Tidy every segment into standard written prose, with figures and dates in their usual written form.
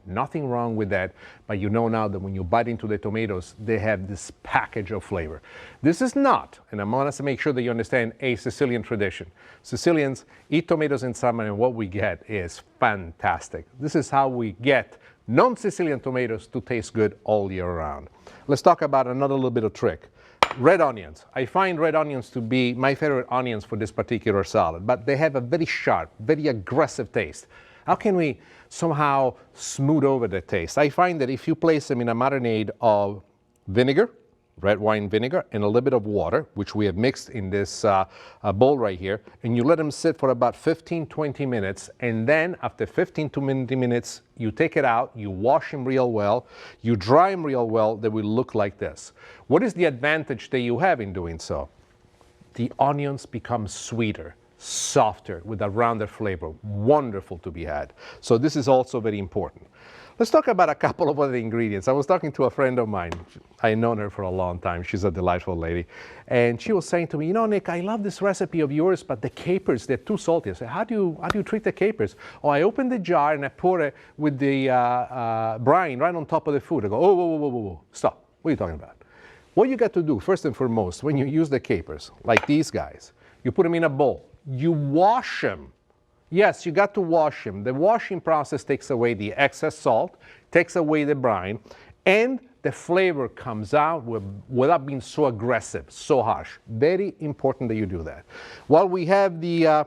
Nothing wrong with that, but you know now that when you bite into the tomatoes, they have this package of flavor. This is not, and I want to make sure that you understand, a Sicilian tradition. Sicilians eat tomatoes in summer, and what we get is fantastic. This is how we get non-Sicilian tomatoes to taste good all year round. Let's talk about another little bit of trick. Red onions. I find red onions to be my favorite onions for this particular salad, but they have a very sharp, very aggressive taste. How can we somehow smooth over the taste? I find that if you place them in a marinade of vinegar, red wine vinegar, and a little bit of water, which we have mixed in this bowl right here, and you let them sit for about 15-20 minutes, and then after 15 to 20 minutes, you take it out, you wash them real well, you dry them real well, they will look like this. What is the advantage that you have in doing so? The onions become sweeter, softer, with a rounder flavor, wonderful to be had. So this is also very important. Let's talk about a couple of other ingredients. I was talking to a friend of mine. I've known her for a long time. She's a delightful lady. And she was saying to me, you know, Nick, I love this recipe of yours, but the capers, they're too salty. I said, how do you treat the capers? Oh, I open the jar and I pour it with the brine right on top of the food. I go, oh, whoa, whoa, whoa, whoa, stop. What are you talking about? What you got to do, first and foremost, when you use the capers, like these guys, you put them in a bowl. You wash them. Yes, you got to wash them. The washing process takes away the excess salt, takes away the brine, and the flavor comes out without being so aggressive, so harsh. Very important that you do that. While we have the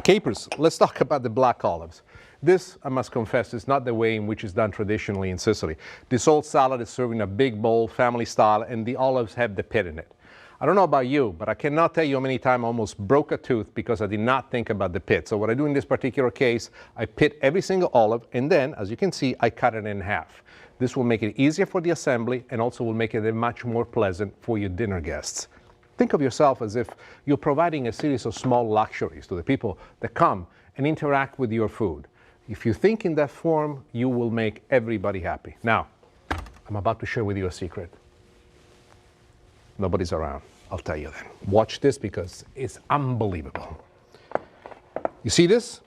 capers, let's talk about the black olives. This, I must confess, is not the way in which it's done traditionally in Sicily. This old salad is served in a big bowl, family style, and the olives have the pit in it. I don't know about you, but I cannot tell you how many times I almost broke a tooth because I did not think about the pit. So what I do in this particular case, I pit every single olive, and then, as you can see, I cut it in half. This will make it easier for the assembly and also will make it much more pleasant for your dinner guests. Think of yourself as if you're providing a series of small luxuries to the people that come and interact with your food. If you think in that form, you will make everybody happy. Now, I'm about to share with you a secret. Nobody's around. I'll tell you then. Watch this because it's unbelievable. You see this?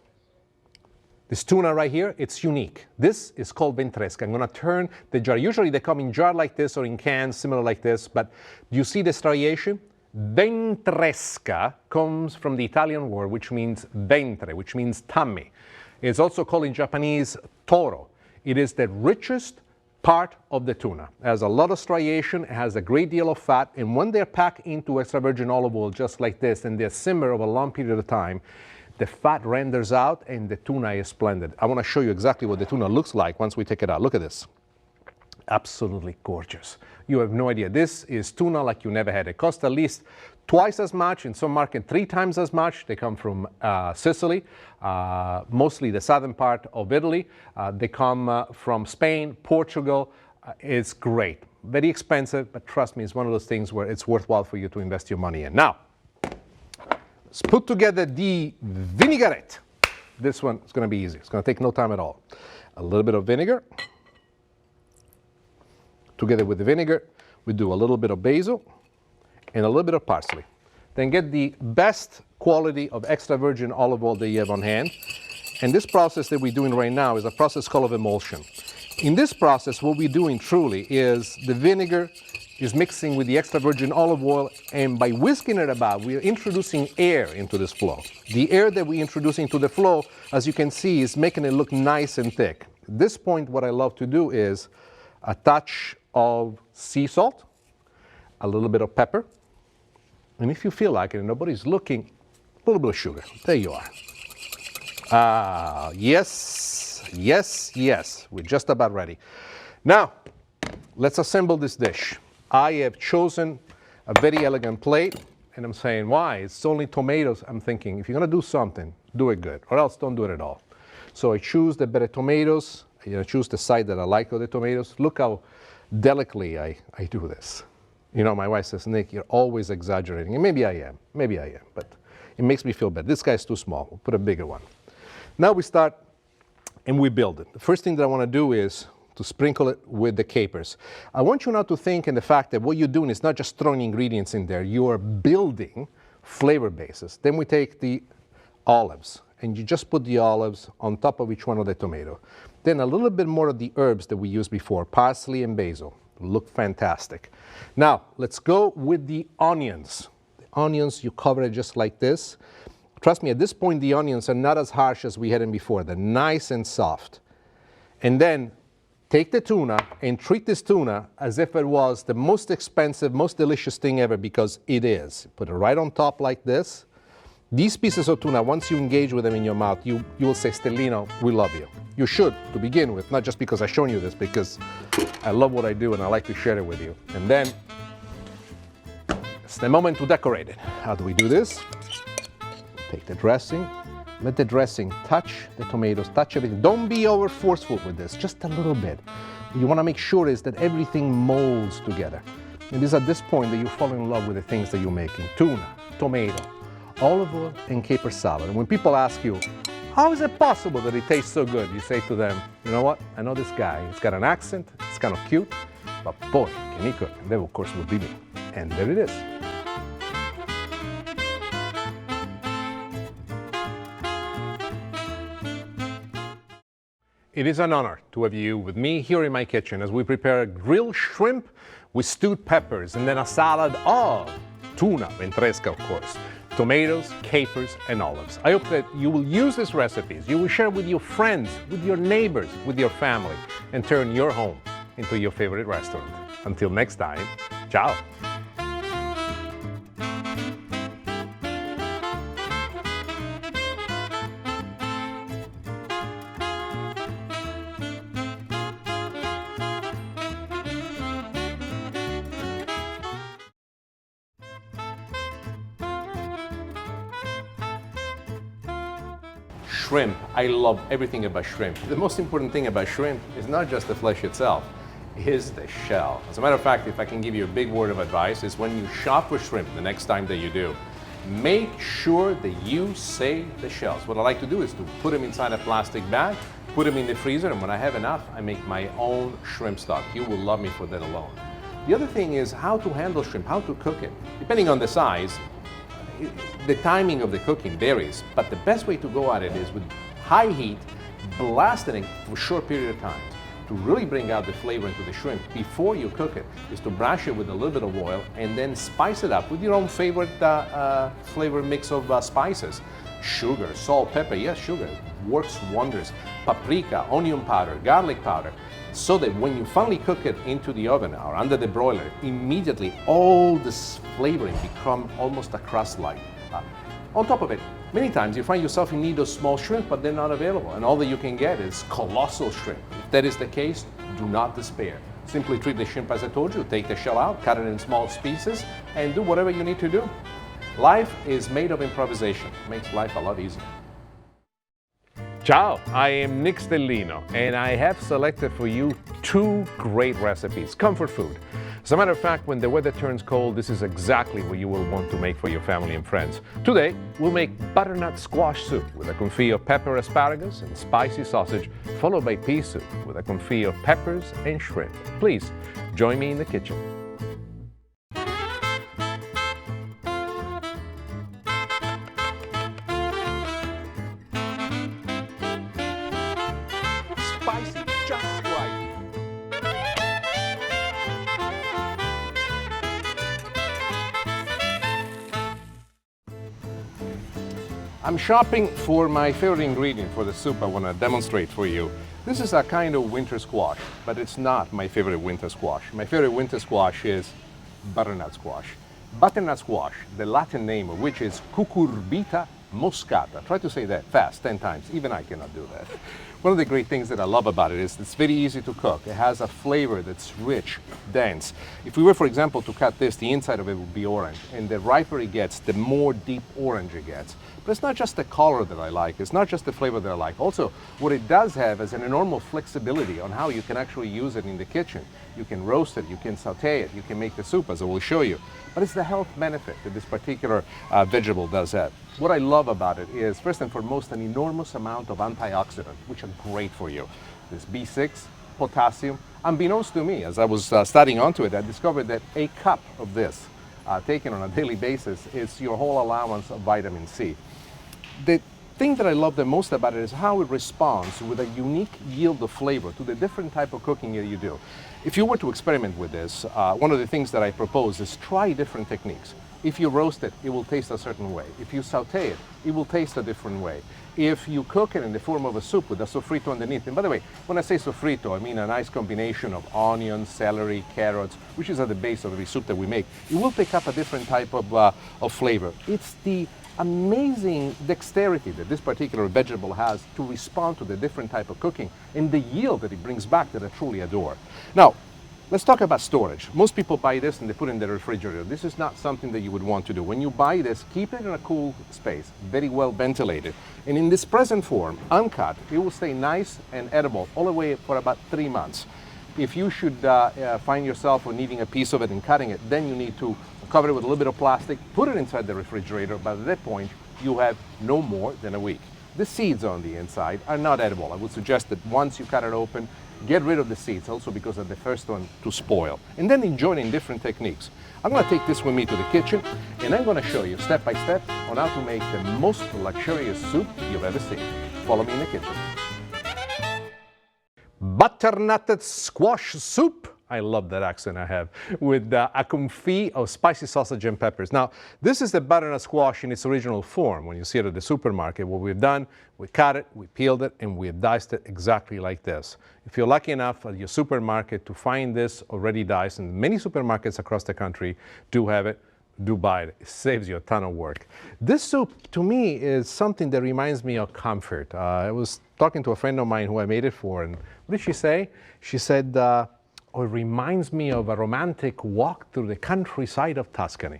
This tuna right here, it's unique. This is called ventresca. I'm going to turn the jar. Usually they come in jar like this or in cans similar like this, but do you see the striation? Ventresca comes from the Italian word which means ventre, which means tummy. It's also called in Japanese toro. It is the richest part of the tuna. It has a lot of striation, it has a great deal of fat, and when they're packed into extra virgin olive oil just like this and they simmer over a long period of time, the fat renders out and the tuna is splendid. I want to show you exactly what the tuna looks like once we take it out. Look at this. Absolutely gorgeous. You have no idea. This is tuna like you never had. It costs at least twice as much, in some market 3 times as much. They come from Sicily, mostly the southern part of Italy. They come from Spain, Portugal. It's great. Very expensive, but trust me, it's one of those things where it's worthwhile for you to invest your money in. Now, let's put together the vinaigrette. This one is going to be easy. It's going to take no time at all. A little bit of vinegar. Together with the vinegar, we do a little bit of basil and a little bit of parsley. Then get the best quality of extra virgin olive oil that you have on hand. And this process that we're doing right now is a process called emulsion. In this process, what we're doing truly is the vinegar is mixing with the extra virgin olive oil, and by whisking it about, we are introducing air into this flow. The air that we introduce into the flow, as you can see, is making it look nice and thick. At this point, what I love to do is a touch of sea salt, a little bit of pepper, and if you feel like it and nobody's looking, a little bit of sugar. There you are. Yes, yes, yes. We're just about ready. Now, let's assemble this dish. I have chosen a very elegant plate, and I'm saying, why? It's only tomatoes. I'm thinking, if you're going to do something, do it good, or else don't do it at all. So I choose the better tomatoes. I choose the side that I like of the tomatoes. Look how delicately I do this. You know, my wife says, Nick, you're always exaggerating. And maybe I am, but it makes me feel bad. This guy's too small. We'll put a bigger one. Now we start and we build it. The first thing that I want to do is to sprinkle it with the capers. I want you now to think in the fact that what you're doing is not just throwing ingredients in there. You are building flavor bases. Then we take the olives and you just put the olives on top of each one of the tomato. Then a little bit more of the herbs that we used before, parsley and basil. Look fantastic. Now, let's go with the onions. The onions, you cover it just like this. Trust me, at this point, the onions are not as harsh as we had them before. They're nice and soft. And then take the tuna and treat this tuna as if it was the most expensive, most delicious thing ever, because it is. Put it right on top like this. These pieces of tuna, once you engage with them in your mouth, you will say, Stellino, we love you. You should, to begin with, not just because I've shown you this, because I love what I do and I like to share it with you. And then, it's the moment to decorate it. How do we do this? Take the dressing, let the dressing touch the tomatoes, touch everything. Don't be over forceful with this, just a little bit. You want to make sure is that everything molds together. And it is at this point that you fall in love with the things that you're making. Tuna, tomato, olive oil, and caper salad. And when people ask you, how is it possible that it tastes so good? You say to them, you know what? I know this guy. He's got an accent. It's kind of cute. But boy, can he cook. And that, of course, would be me. And there it is. It is an honor to have you with me here in my kitchen as we prepare grilled shrimp with stewed peppers and then a salad of tuna, ventresca, of course, tomatoes, capers, and olives. I hope that you will use these recipes, you will share with your friends, with your neighbors, with your family, and turn your home into your favorite restaurant. Until next time, ciao. Shrimp, I love everything about shrimp. The most important thing about shrimp is not just the flesh itself, is the shell. As a matter of fact, if I can give you a big word of advice, is when you shop for shrimp the next time that you do, make sure that you save the shells. What I like to do is to put them inside a plastic bag, put them in the freezer, and when I have enough, I make my own shrimp stock. You will love me for that alone. The other thing is how to handle shrimp, how to cook it. Depending on the size, the timing of the cooking varies, but the best way to go at it is with high heat, blasting it for a short period of time. To really bring out the flavor into the shrimp before you cook it is to brush it with a little bit of oil and then spice it up with your own favorite flavor mix of spices. Sugar, salt, pepper, yes, sugar works wonders. Paprika, onion powder, garlic powder, so that when you finally cook it into the oven or under the broiler, immediately all this flavoring become almost a crust-like. On top of it, many times you find yourself in need of small shrimp, but they're not available, and all that you can get is colossal shrimp. If that is the case, do not despair. Simply treat the shrimp as I told you, take the shell out, cut it in small pieces, and do whatever you need to do. Life is made of improvisation. It makes life a lot easier. Ciao, I am Nick Stellino, and I have selected for you 2 great recipes, comfort food. As a matter of fact, when the weather turns cold, this is exactly what you will want to make for your family and friends. Today, we'll make butternut squash soup with a confit of pepper asparagus and spicy sausage, followed by pea soup with a confit of peppers and shrimp. Please, join me in the kitchen. Spicy, just right. I'm shopping for my favorite ingredient for the soup I want to demonstrate for you. This is a kind of winter squash, but it's not my favorite winter squash. My favorite winter squash is butternut squash. Butternut squash, the Latin name of which is Cucurbita moscata. Try to say that fast 10 times. Even I cannot do that. One of the great things that I love about it is it's very easy to cook. It has a flavor that's rich, dense. If we were, for example, to cut this, the inside of it would be orange. And the riper it gets, the more deep orange it gets. But it's not just the color that I like. It's not just the flavor that I like. Also, what it does have is an enormous flexibility on how you can actually use it in the kitchen. You can roast it, you can saute it, you can make the soup, as I will show you. But it's the health benefit that this particular vegetable does have. What I love about it is, first and foremost, an enormous amount of antioxidants, which are great for you. There's B6, potassium. Unbeknownst to me, as I was studying onto it, I discovered that a cup of this, taken on a daily basis, is your whole allowance of vitamin C. The thing that I love the most about it is how it responds with a unique yield of flavor to the different type of cooking that you do. If you were to experiment with this, one of the things that I propose is try different techniques. If you roast it, it will taste a certain way. If you saute it, it will taste a different way. If you cook it in the form of a soup with a sofrito underneath, and by the way, when I say sofrito, I mean a nice combination of onions, celery, carrots, which is at the base of every soup that we make, it will pick up a different type of flavor. It's the amazing dexterity that this particular vegetable has to respond to the different type of cooking and the yield that it brings back that I truly adore. Now, let's talk about storage. Most people buy this and they put it in the refrigerator. This is not something that you would want to do. When you buy this, keep it in a cool space, very well ventilated. And in this present form, uncut, it will stay nice and edible all the way for about 3 months. If you should find yourself needing a piece of it and cutting it, then you need to cover it with a little bit of plastic, put it inside the refrigerator. By that point, you have no more than a week. The seeds on the inside are not edible. I would suggest that once you cut it open, get rid of the seeds, also because of the first one to spoil. And then enjoy it in different techniques. I'm going to take this with me to the kitchen, and I'm going to show you step by step on how to make the most luxurious soup you've ever seen. Follow me in the kitchen. Butternut squash soup. I love that accent I have, with a confit of spicy sausage and peppers. Now, this is the butternut squash in its original form. When you see it at the supermarket, what we've done, we cut it, we peeled it, and we've diced it exactly like this. If you're lucky enough at your supermarket to find this already diced, and many supermarkets across the country do have it, do buy it. It saves you a ton of work. This soup, to me, is something that reminds me of comfort. I was talking to a friend of mine who I made it for, and what did she say? She said, oh, it reminds me of a romantic walk through the countryside of Tuscany.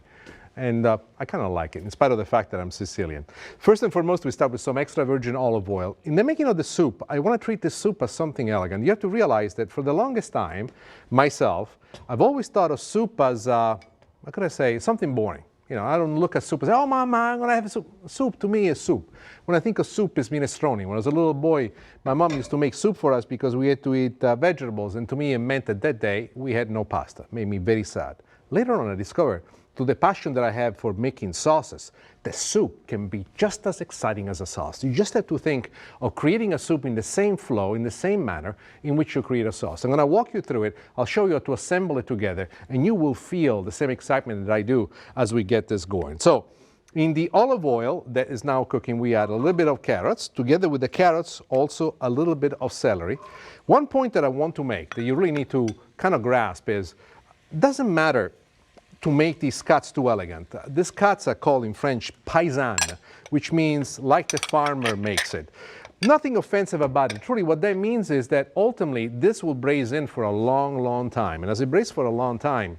And I kind of like it, in spite of the fact that I'm Sicilian. First and foremost, we start with some extra virgin olive oil. In the making of the soup, I want to treat this soup as something elegant. You have to realize that for the longest time, myself, I've always thought of soup as, what could I say, something boring. You know, I don't look at soup and say, oh, mama, I'm going to have soup. Soup to me is soup. When I think of soup, it's minestrone. When I was a little boy, my mom used to make soup for us because we had to eat vegetables. And to me, it meant that that day we had no pasta. It made me very sad. Later on, I discovered, through the passion that I have for making sauces, the soup can be just as exciting as a sauce. You just have to think of creating a soup in the same flow, in the same manner in which you create a sauce. I'm going to walk you through it. I'll show you how to assemble it together, and you will feel the same excitement that I do as we get this going. So, in the olive oil that is now cooking, we add a little bit of carrots. Together with the carrots, also a little bit of celery. One point that I want to make that you really need to kind of grasp is, it doesn't matter to make these cuts too elegant. These cuts are called in French paysanne, which means like the farmer makes it. Nothing offensive about it. Truly, what that means is that ultimately this will braise in for a long, long time. And as it braised for a long time,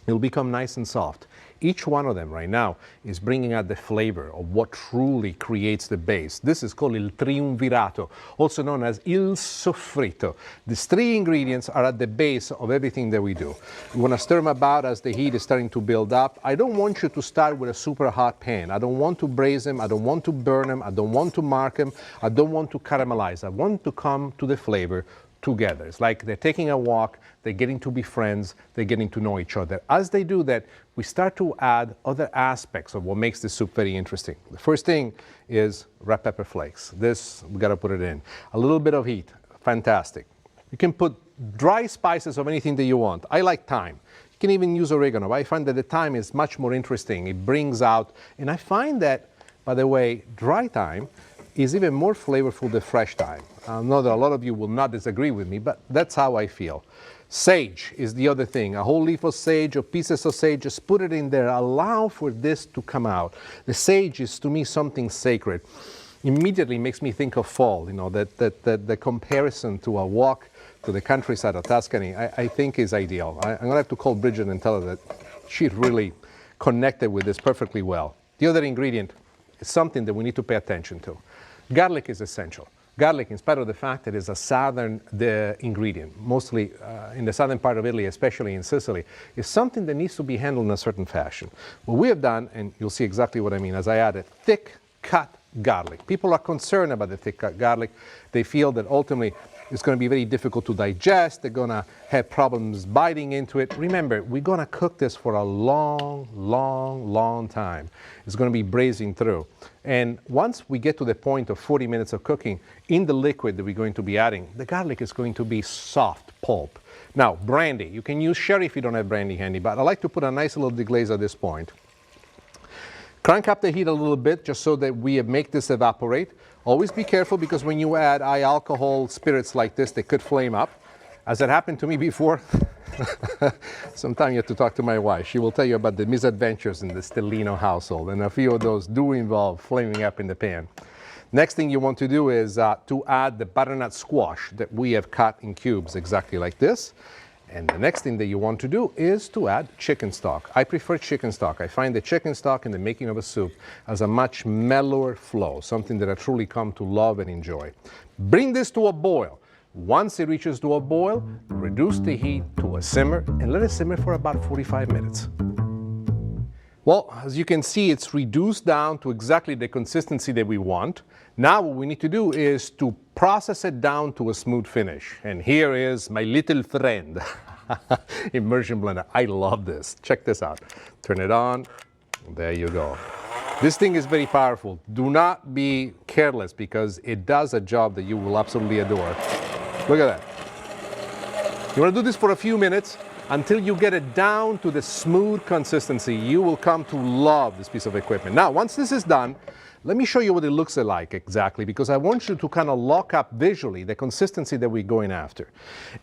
it will become nice and soft. Each one of them right now is bringing out the flavor of what truly creates the base. This is called il triumvirato, also known as il soffritto. These three ingredients are at the base of everything that we do. You want to stir them about as the heat is starting to build up. I don't want you to start with a super hot pan. I don't want to braise them. I don't want to burn them. I don't want to mark them. I don't want to caramelize. I want to come to the flavor together. It's like they're taking a walk, they're getting to be friends, they're getting to know each other. As they do that, we start to add other aspects of what makes the soup very interesting. The first thing is red pepper flakes. This, we gotta put it in. A little bit of heat, fantastic. You can put dry spices of anything that you want. I like thyme. You can even use oregano. I find that the thyme is much more interesting. It brings out, and I find that, by the way, dry thyme is even more flavorful than fresh thyme. I know that a lot of you will not disagree with me, but that's how I feel. Sage is the other thing. A whole leaf of sage or pieces of sage, just put it in there. Allow for this to come out. The sage is to me something sacred. Immediately makes me think of fall, you know, the comparison to a walk to the countryside of Tuscany, I think is ideal. I'm going to have to call Bridget and tell her that she really connected with this perfectly well. The other ingredient is something that we need to pay attention to. Garlic is essential. Garlic, in spite of the fact that it's a southern ingredient, mostly in the southern part of Italy, especially in Sicily, is something that needs to be handled in a certain fashion. What we have done, and you'll see exactly what I mean, as I added thick cut garlic. People are concerned about the thick cut garlic. They feel that ultimately It's going to be very difficult to digest. They're going to have problems biting into it. Remember, we're going to cook this for a long, long, long time. It's going to be braising through. And once we get to the point of 40 minutes of cooking, in the liquid that we're going to be adding, the garlic is going to be soft pulp. Now, brandy. You can use sherry if you don't have brandy handy, but I like to put a nice little deglaze at this point. Crank up the heat a little bit just so that we make this evaporate. Always be careful because when you add high alcohol spirits like this, they could flame up. As it happened to me before, sometimes you have to talk to my wife. She will tell you about the misadventures in the Stellino household, and a few of those do involve flaming up in the pan. Next thing you want to do is to add the butternut squash that we have cut in cubes exactly like this. And the next thing that you want to do is to add chicken stock. I prefer chicken stock. I find the chicken stock in the making of a soup has a much mellower flow, something that I truly come to love and enjoy. Bring this to a boil. Once it reaches to a boil, reduce the heat to a simmer and let it simmer for about 45 minutes. Well, as you can see, it's reduced down to exactly the consistency that we want. Now what we need to do is to process it down to a smooth finish. And here is my little friend, immersion blender. I love this. Check this out. Turn it on. There you go. This thing is very powerful. Do not be careless because it does a job that you will absolutely adore. Look at that. You want to do this for a few minutes until you get it down to the smooth consistency. You will come to love this piece of equipment. Now, once this is done, let me show you what it looks like exactly, because I want you to kind of lock up visually the consistency that we're going after.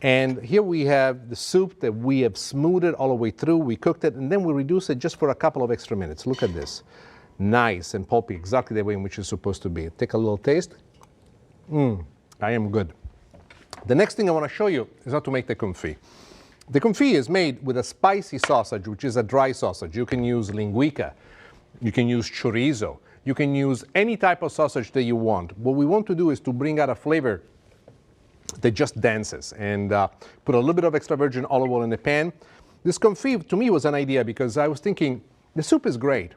And here we have the soup that we have smoothed all the way through. We cooked it, and then we reduce it just for a couple of extra minutes. Look at this. Nice and pulpy, exactly the way in which it's supposed to be. Take a little taste. I am good. The next thing I want to show you is how to make the confit. The confit is made with a spicy sausage, which is a dry sausage. You can use linguica. You can use chorizo. You can use any type of sausage that you want. What we want to do is to bring out a flavor that just dances, and put a little bit of extra virgin olive oil in the pan. This confit to me was an idea because I was thinking the soup is great,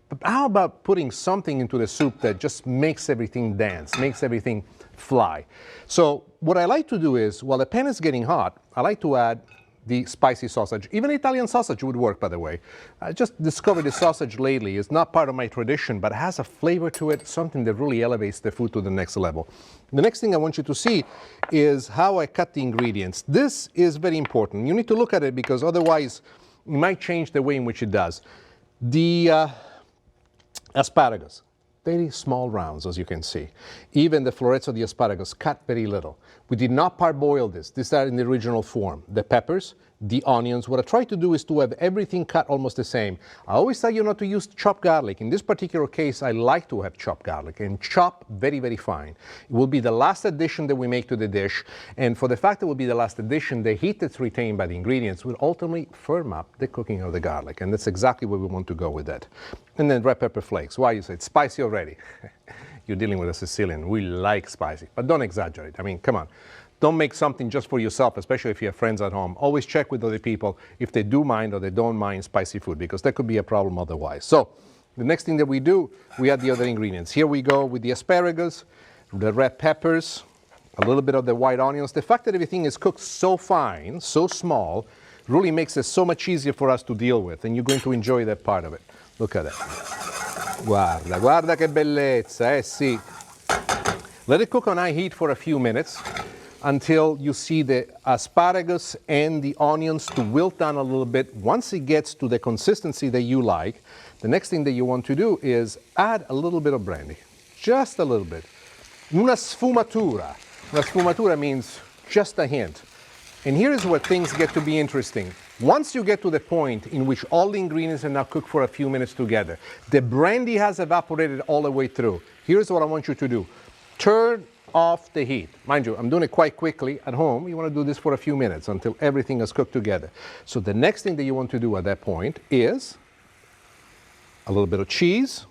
but how about putting something into the soup that just makes everything dance, makes everything fly? So what I like to do is, while the pan is getting hot, I like to add the spicy sausage. Even Italian sausage would work, by the way. I just discovered the sausage lately. It's not part of my tradition, but it has a flavor to it, something that really elevates the food to the next level. The next thing I want you to see is how I cut the ingredients. This is very important. You need to look at it because otherwise it might change the way in which it does. The asparagus, very small rounds, as you can see. Even the florets of the asparagus cut very little. We did not parboil this. These are in the original form. The peppers, the onions. What I try to do is to have everything cut almost the same. I always tell you not to use chopped garlic. In this particular case, I like to have chopped garlic and chop very, very fine. It will be the last addition that we make to the dish. And for the fact that it will be the last addition, the heat that's retained by the ingredients will ultimately firm up the cooking of the garlic. And that's exactly where we want to go with that. And then red pepper flakes. Why you say it's spicy already? You're dealing with a Sicilian. We like spicy, but don't exaggerate. I mean, come on. Don't make something just for yourself, especially if you have friends at home. Always check with other people if they do mind or they don't mind spicy food, because that could be a problem otherwise. So the next thing that we do, we add the other ingredients. Here we go with the asparagus, the red peppers, a little bit of the white onions. The fact that everything is cooked so fine, so small, really makes it so much easier for us to deal with, and you're going to enjoy that part of it. Look at it. Guarda, guarda che bellezza, eh sì. Let it cook on high heat for a few minutes until you see the asparagus and the onions to wilt down a little bit. Once it gets to the consistency that you like, the next thing that you want to do is add a little bit of brandy. Just a little bit. Una sfumatura. Una sfumatura means just a hint. And here is where things get to be interesting. Once you get to the point in which all the ingredients are now cooked for a few minutes together, the brandy has evaporated all the way through. Here's what I want you to do. Turn off the heat. Mind you, I'm doing it quite quickly. At home, you want to do this for a few minutes until everything is cooked together. So the next thing that you want to do at that point is a little bit of cheese,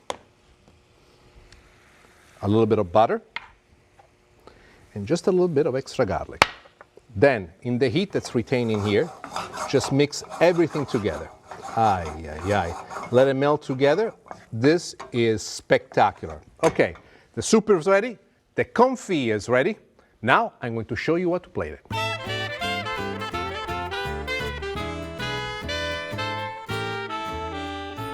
a little bit of butter, and just a little bit of extra garlic. Then, in the heat that's retained in here, just mix everything together. Ay, ay, ay. Let it melt together. This is spectacular. Okay, the soup is ready. The confit is ready. Now I'm going to show you how to plate it.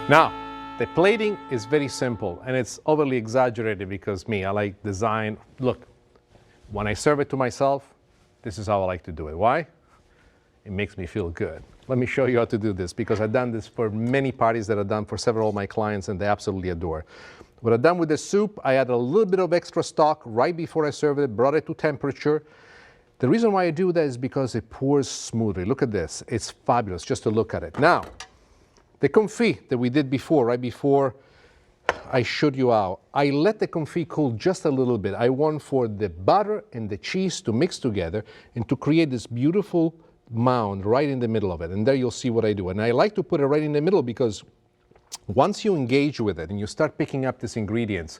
Now, the plating is very simple, and it's overly exaggerated because I like design. Look, when I serve it to myself, this is how I like to do it. Why? It makes me feel good. Let me show you how to do this, because I've done this for many parties that I've done for several of my clients, and they absolutely adore. What I've done with the soup, I add a little bit of extra stock right before I serve it, brought it to temperature. The reason why I do that is because it pours smoothly. Look at this. It's fabulous just to look at it. Now, the confit that we did before, right before I showed you how, I let the confit cool just a little bit. I want for the butter and the cheese to mix together and to create this beautiful mound right in the middle of it. And there you'll see what I do. And I like to put it right in the middle because once you engage with it and you start picking up these ingredients,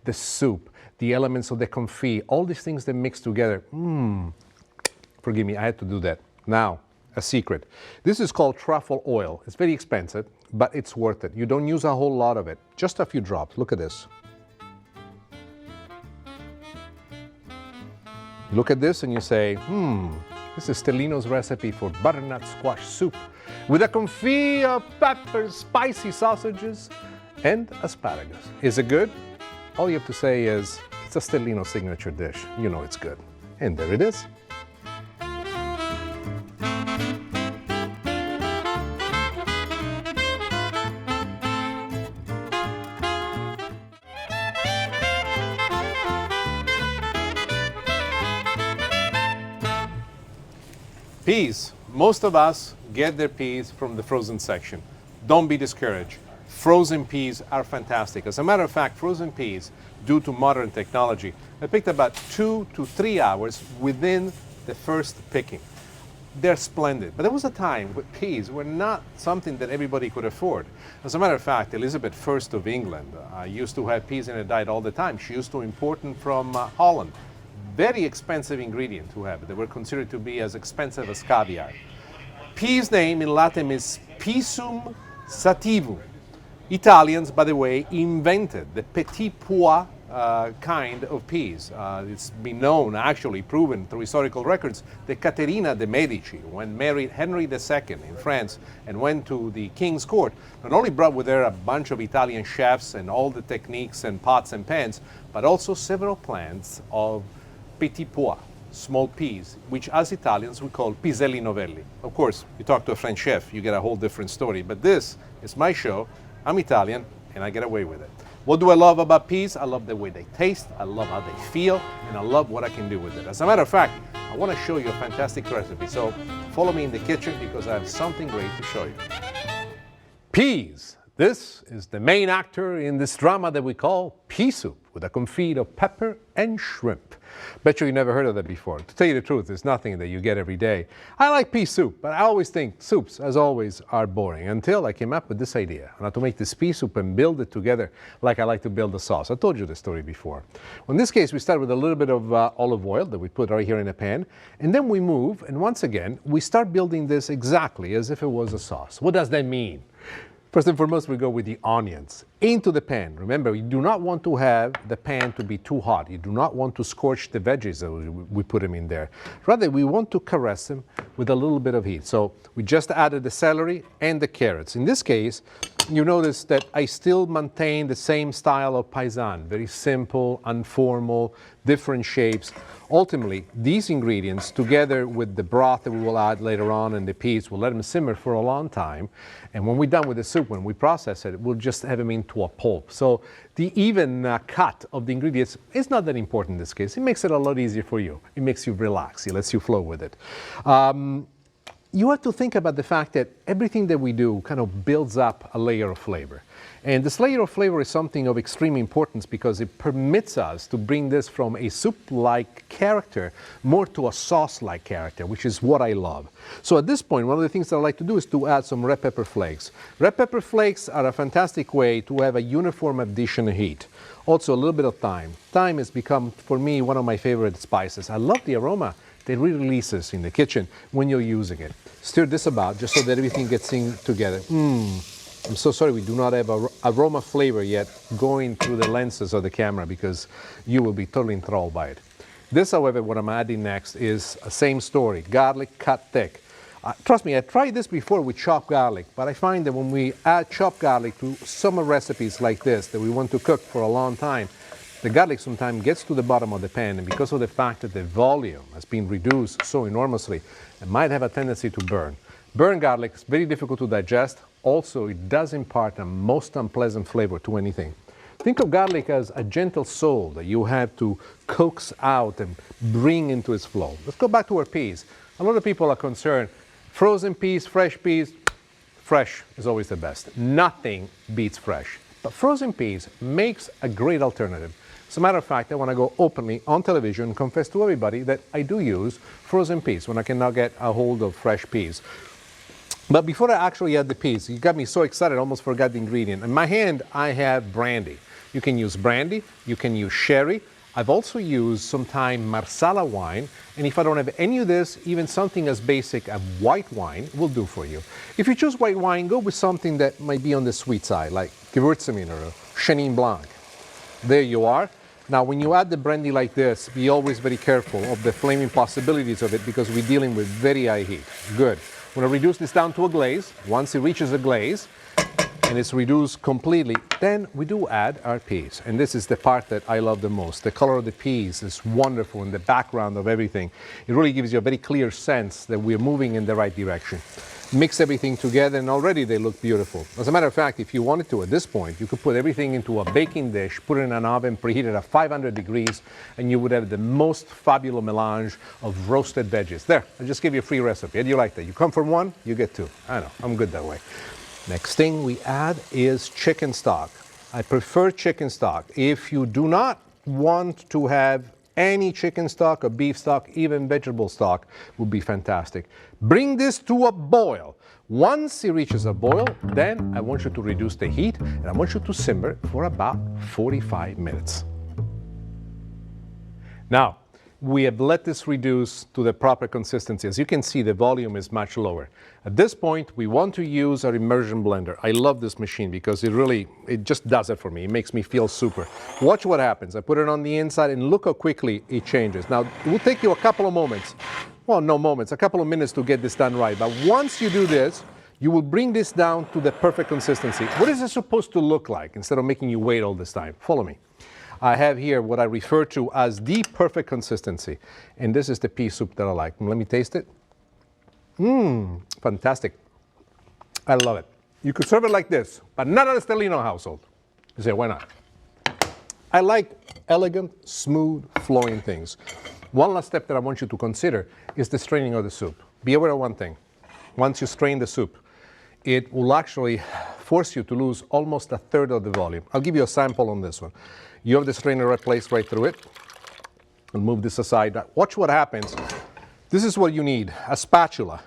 the soup, the elements of the confit, all these things that mix together, forgive me, I had to do that. Now, a secret. This is called truffle oil. It's very expensive, but it's worth it. You don't use a whole lot of it, just a few drops. Look at this. You look at this and you say, this is Stellino's recipe for butternut squash soup with a confit of peppers, spicy sausages, and asparagus. Is it good? All you have to say is, it's a Stellino signature dish. You know it's good. And there it is. Peas. Most of us get their peas from the frozen section. Don't be discouraged. Frozen peas are fantastic. As a matter of fact, frozen peas, due to modern technology, I picked about 2 to 3 hours within the first picking. They're splendid. But there was a time when peas were not something that everybody could afford. As a matter of fact, Elizabeth I of England used to have peas in her diet all the time. She used to import them from Holland. Very expensive ingredient to have. They were considered to be as expensive as caviar. Pea's name in Latin is Pisum sativum. Italians, by the way, invented the petit pois kind of peas. It's been known, actually proven through historical records, that Caterina de' Medici, when married Henry II in France and went to the king's court, not only brought with her a bunch of Italian chefs and all the techniques and pots and pans, but also several plants of petit pois, small peas, which as Italians we call piselli novelli. Of course, you talk to a French chef, you get a whole different story, but this is my show. I'm Italian, and I get away with it. What do I love about peas? I love the way they taste, I love how they feel, and I love what I can do with it. As a matter of fact, I want to show you a fantastic recipe, so follow me in the kitchen because I have something great to show you. Peas. This is the main actor in this drama that we call pea soup with a confit of pepper and shrimp. Bet you never heard of that before. To tell you the truth, it's nothing that you get every day. I like pea soup, but I always think soups, as always, are boring until I came up with this idea. How to make this pea soup and build it together like I like to build a sauce. I told you the story before. Well, in this case, we start with a little bit of olive oil that we put right here in a pan, and then we move, and once again, we start building this exactly as if it was a sauce. What does that mean? First and foremost, we go with the onions into the pan. Remember, you do not want to have the pan to be too hot. You do not want to scorch the veggies that we put them in there. Rather, we want to caress them with a little bit of heat. So we just added the celery and the carrots. In this case, you notice that I still maintain the same style of paisan, very simple, informal, different shapes. Ultimately, these ingredients, together with the broth that we will add later on and the peas, we'll let them simmer for a long time. And when we're done with the soup, when we process it, we'll just have them into a pulp. So the even cut of the ingredients is not that important in this case. It makes it a lot easier for you. It makes you relax. It lets you flow with it. You have to think about the fact that everything that we do kind of builds up a layer of flavor. And this layer of flavor is something of extreme importance because it permits us to bring this from a soup-like character more to a sauce-like character, which is what I love. So at this point, one of the things that I like to do is to add some red pepper flakes. Red pepper flakes are a fantastic way to have a uniform addition of heat. Also, a little bit of thyme. Thyme has become, for me, one of my favorite spices. I love the aroma that releases in the kitchen when you're using it. Stir this about just so that everything gets in together. I'm so sorry we do not have aroma flavor yet going through the lenses of the camera because you will be totally enthralled by it. This, however, what I'm adding next is a same story, garlic cut thick. Trust me, I tried this before with chopped garlic, but I find that when we add chopped garlic to summer recipes like this that we want to cook for a long time, the garlic sometimes gets to the bottom of the pan, and because of the fact that the volume has been reduced so enormously, it might have a tendency to burn. Burnt garlic is very difficult to digest. Also, it does impart a most unpleasant flavor to anything. Think of garlic as a gentle soul that you have to coax out and bring into its flow. Let's go back to our peas. A lot of people are concerned, frozen peas, fresh is always the best. Nothing beats fresh. But frozen peas makes a great alternative. As a matter of fact, I want to go openly on television and confess to everybody that I do use frozen peas when I cannot get a hold of fresh peas. But before I actually add the peas, you got me so excited I almost forgot the ingredient. In my hand, I have brandy. You can use brandy, you can use sherry. I've also used sometimes Marsala wine, and if I don't have any of this, even something as basic as white wine will do for you. If you choose white wine, go with something that might be on the sweet side, like Gewürztraminer or Chenin Blanc. There you are. Now, when you add the brandy like this, be always very careful of the flaming possibilities of it because we're dealing with very high heat. Good. I'm going to reduce this down to a glaze. Once it reaches a glaze, and it's reduced completely, then we do add our peas. And this is the part that I love the most. The color of the peas is wonderful in the background of everything. It really gives you a very clear sense that we're moving in the right direction. Mix everything together and already they look beautiful. As a matter of fact, if you wanted to at this point, you could put everything into a baking dish, put it in an oven, preheat it at 500 degrees, and you would have the most fabulous melange of roasted veggies. There, I just gave you a free recipe. How do you like that? You come for one, you get two. I know, I'm good that way. Next thing we add is chicken stock. I prefer chicken stock. If you do not want to have any chicken stock or beef stock, even vegetable stock would be fantastic. Bring this to a boil. Once it reaches a boil, then I want you to reduce the heat and I want you to simmer for about 45 minutes. Now, we have let this reduce to the proper consistency. As you can see, the volume is much lower. At this point, we want to use our immersion blender. I love this machine because it just does it for me. It makes me feel super. Watch what happens. I put it on the inside and look how quickly it changes. Now, it will take you a couple of moments. Well, no moments, a couple of minutes to get this done right. But once you do this, you will bring this down to the perfect consistency. What is it supposed to look like instead of making you wait all this time? Follow me. I have here what I refer to as the perfect consistency. And this is the pea soup that I like. Let me taste it. Fantastic. I love it. You could serve it like this, but not at a Stellino household. You say, why not? I like elegant, smooth, flowing things. One last step that I want you to consider is the straining of the soup. Be aware of one thing. Once you strain the soup, it will actually force you to lose almost a third of the volume. I'll give you a sample on this one. You have the strainer placed right through it. I'll move this aside. Watch what happens. This is what you need, a spatula.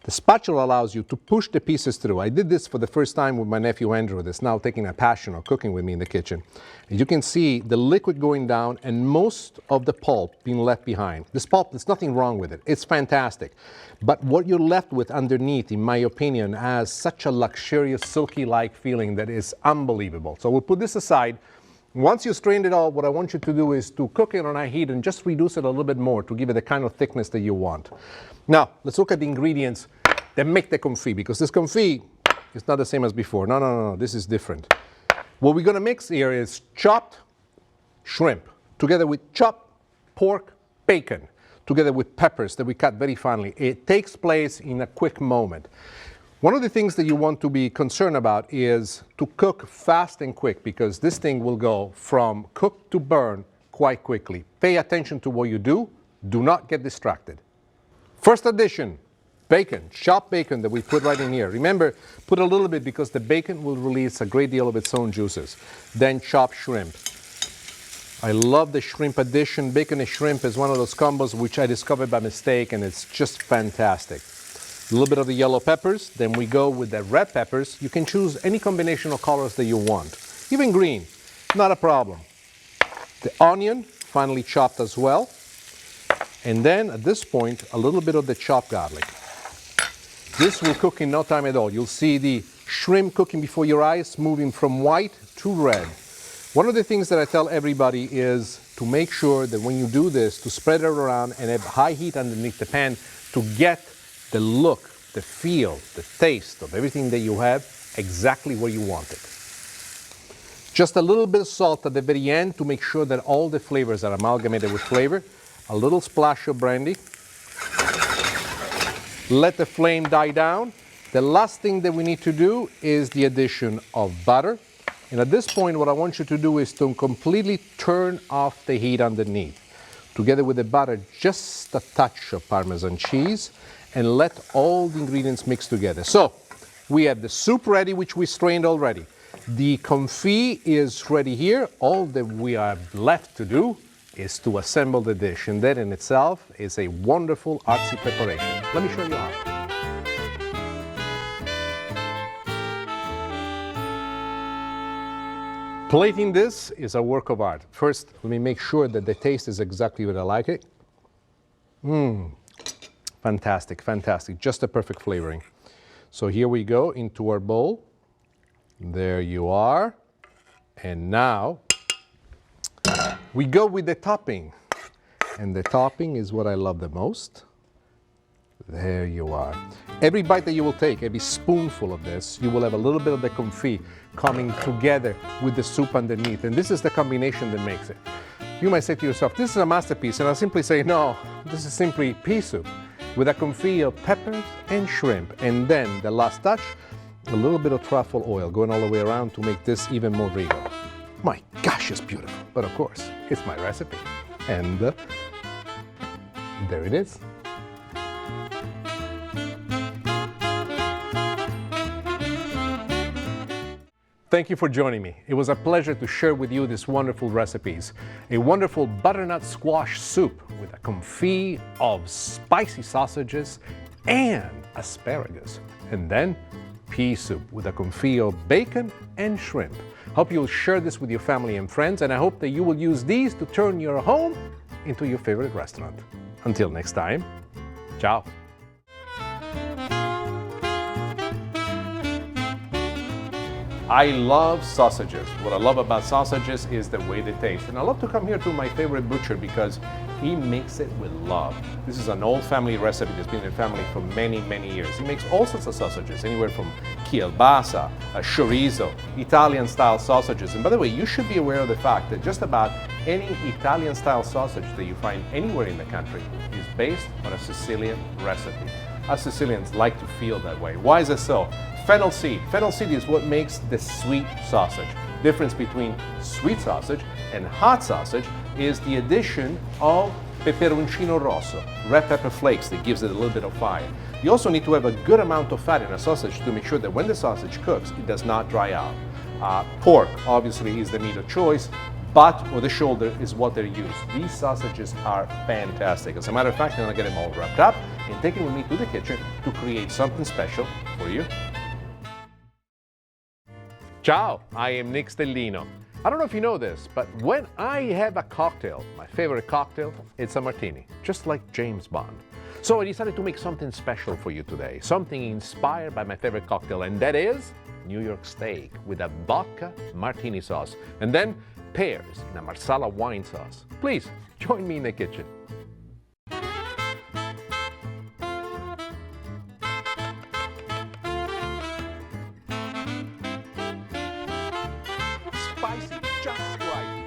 The spatula allows you to push the pieces through. I did this for the first time with my nephew Andrew that's now taking a passion of cooking with me in the kitchen. As you can see the liquid going down and most of the pulp being left behind. This pulp, there's nothing wrong with it. It's fantastic. But what you're left with underneath, in my opinion, has such a luxurious, silky-like feeling that is unbelievable. So we'll put this aside. Once you strained it all, what I want you to do is to cook it on high heat and just reduce it a little bit more to give it the kind of thickness that you want. Now, let's look at the ingredients that make the confit, because this confit is not the same as before. No, this is different. What we're gonna mix here is chopped shrimp together with chopped pork bacon, together with peppers that we cut very finely. It takes place in a quick moment. One of the things that you want to be concerned about is to cook fast and quick, because this thing will go from cook to burn quite quickly. Pay attention to what you do. Do not get distracted. First addition, bacon, chopped bacon that we put right in here. Remember, put a little bit because the bacon will release a great deal of its own juices. Then chopped shrimp. I love the shrimp addition. Bacon and shrimp is one of those combos which I discovered by mistake, and it's just fantastic. A little bit of the yellow peppers, then we go with the red peppers. You can choose any combination of colors that you want, even green, not a problem. The onion, finely chopped as well. And then at this point, a little bit of the chopped garlic. This will cook in no time at all. You'll see the shrimp cooking before your eyes, moving from white to red. One of the things that I tell everybody is to make sure that when you do this, to spread it around and have high heat underneath the pan to get the look, the feel, the taste of everything that you have exactly where you want it. Just a little bit of salt at the very end to make sure that all the flavors are amalgamated with flavor. A little splash of brandy. Let the flame die down. The last thing that we need to do is the addition of butter. And at this point, what I want you to do is to completely turn off the heat underneath. Together with the butter, just a touch of Parmesan cheese, and let all the ingredients mix together. So, we have the soup ready, which we strained already. The confit is ready here. All that we have left to do is to assemble the dish, and that in itself is a wonderful artsy preparation. Let me show you how. Plating this is a work of art. First, let me make sure that the taste is exactly what I like it. Fantastic, fantastic. Just a perfect flavoring. So here we go into our bowl. There you are. And now we go with the topping. And the topping is what I love the most. There you are. Every bite that you will take, every spoonful of this, you will have a little bit of the confit coming together with the soup underneath. And this is the combination that makes it. You might say to yourself, this is a masterpiece. And I'll simply say, no, this is simply pea soup with a confit of peppers and shrimp. And then the last touch, a little bit of truffle oil going all the way around to make this even more regal. My gosh, it's beautiful. But of course, it's my recipe. And there it is. Thank you for joining me. It was a pleasure to share with you these wonderful recipes. A wonderful butternut squash soup with a confit of spicy sausages and asparagus. And then pea soup with a confit of bacon and shrimp. Hope you'll share this with your family and friends, and I hope that you will use these to turn your home into your favorite restaurant. Until next time, ciao. I love sausages. What I love about sausages is the way they taste. And I love to come here to my favorite butcher because he makes it with love. This is an old family recipe that's been in the family for many, many years. He makes all sorts of sausages, anywhere from kielbasa, chorizo, Italian-style sausages. And by the way, you should be aware of the fact that just about any Italian-style sausage that you find anywhere in the country is based on a Sicilian recipe. Us Sicilians like to feel that way. Why is that so? Fennel seed. Fennel seed is what makes the sweet sausage. Difference between sweet sausage and hot sausage is the addition of peperoncino rosso, red pepper flakes that gives it a little bit of fire. You also need to have a good amount of fat in a sausage to make sure that when the sausage cooks, it does not dry out. Pork, obviously, is the meat of choice. Butt or the shoulder is what they're used. These sausages are fantastic. As a matter of fact, I'm gonna get them all wrapped up and take it with me to the kitchen to create something special for you. Ciao, I am Nick Stellino. I don't know if you know this, but when I have a cocktail, my favorite cocktail, it's a martini, just like James Bond. So I decided to make something special for you today, something inspired by my favorite cocktail, and that is New York steak with a vodka martini sauce, and then pears in a marsala wine sauce. Please, join me in the kitchen. Spicy just right.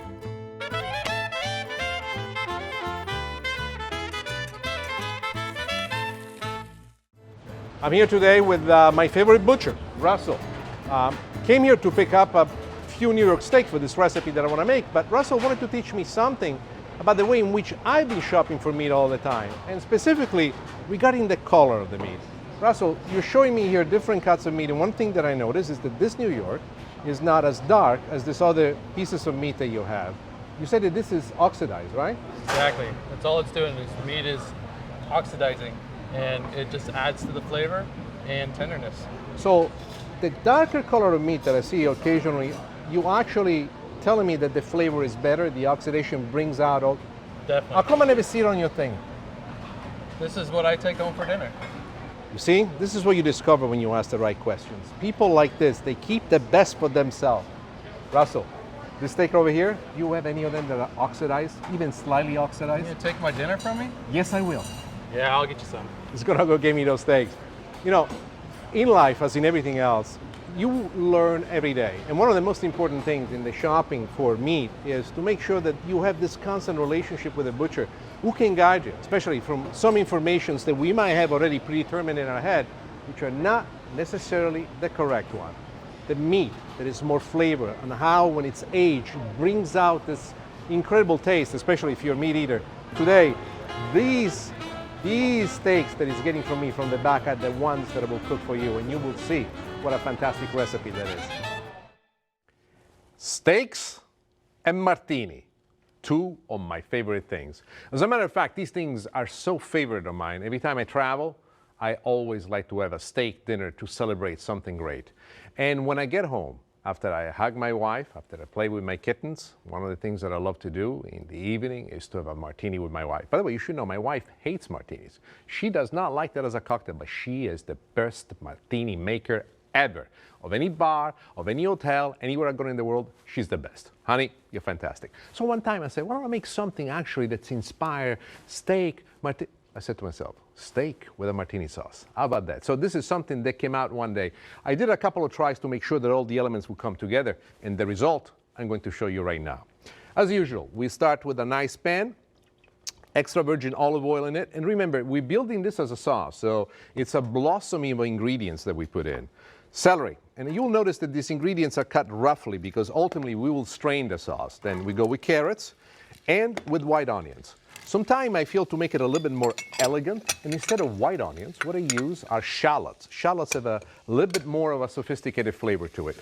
I'm here today with my favorite butcher, Russell. Came here to pick up a few New York steaks for this recipe that I want to make, but Russell wanted to teach me something about the way in which I've been shopping for meat all the time, and specifically regarding the color of the meat. Russell, you're showing me here different cuts of meat, and one thing that I noticed is that this New York is not as dark as this other pieces of meat that you have. You said that this is oxidized, right? Exactly. That's all it's doing. Is the meat is oxidizing, and it just adds to the flavor and tenderness. So the darker color of meat that I see occasionally, you actually telling me that the flavor is better, the oxidation brings out all... Definitely. How come I never see it on your thing? This is what I take home for dinner. You see, this is what you discover when you ask the right questions. People like this, they keep the best for themselves. Russell, This steak over here, do you have any of them that are oxidized, even slightly oxidized? You gonna take my dinner from me? Yes, I will. Yeah, I'll get you some. He's gonna go get me those steaks. You know, in life, as in everything else, you learn every day. And one of the most important things in the shopping for meat is to make sure that you have this constant relationship with a butcher who can guide you, especially from some informations that we might have already predetermined in our head, which are not necessarily the correct one. The meat that is more flavor and how when it's aged brings out this incredible taste, especially if you're a meat eater. Today, these steaks that he's getting from me from the back are the ones that I will cook for you, and you will see what a fantastic recipe that is. Steaks and martini, two of my favorite things. As a matter of fact, these things are so favorite of mine. Every time I travel, I always like to have a steak dinner to celebrate something great. And when I get home, after I hug my wife, after I play with my kittens, one of the things that I love to do in the evening is to have a martini with my wife. By the way, you should know my wife hates martinis. She does not like that as a cocktail, but she is the best martini maker ever. Of any bar, of any hotel, anywhere I go in the world, she's the best. Honey, you're fantastic. So one time I said, why don't I make something actually that's inspired steak, martini. I said to myself, steak with a martini sauce. How about that? So this is something that came out one day. I did a couple of tries to make sure that all the elements would come together, and the result I'm going to show you right now. As usual, we start with a nice pan, extra virgin olive oil in it, and remember, we're building this as a sauce, so it's a blossoming of ingredients that we put in. Celery, and you'll notice that these ingredients are cut roughly because ultimately we will strain the sauce. Then we go with carrots and with white onions. Sometimes I feel to make it a little bit more elegant, and instead of white onions, what I use are shallots. Shallots have a little bit more of a sophisticated flavor to it.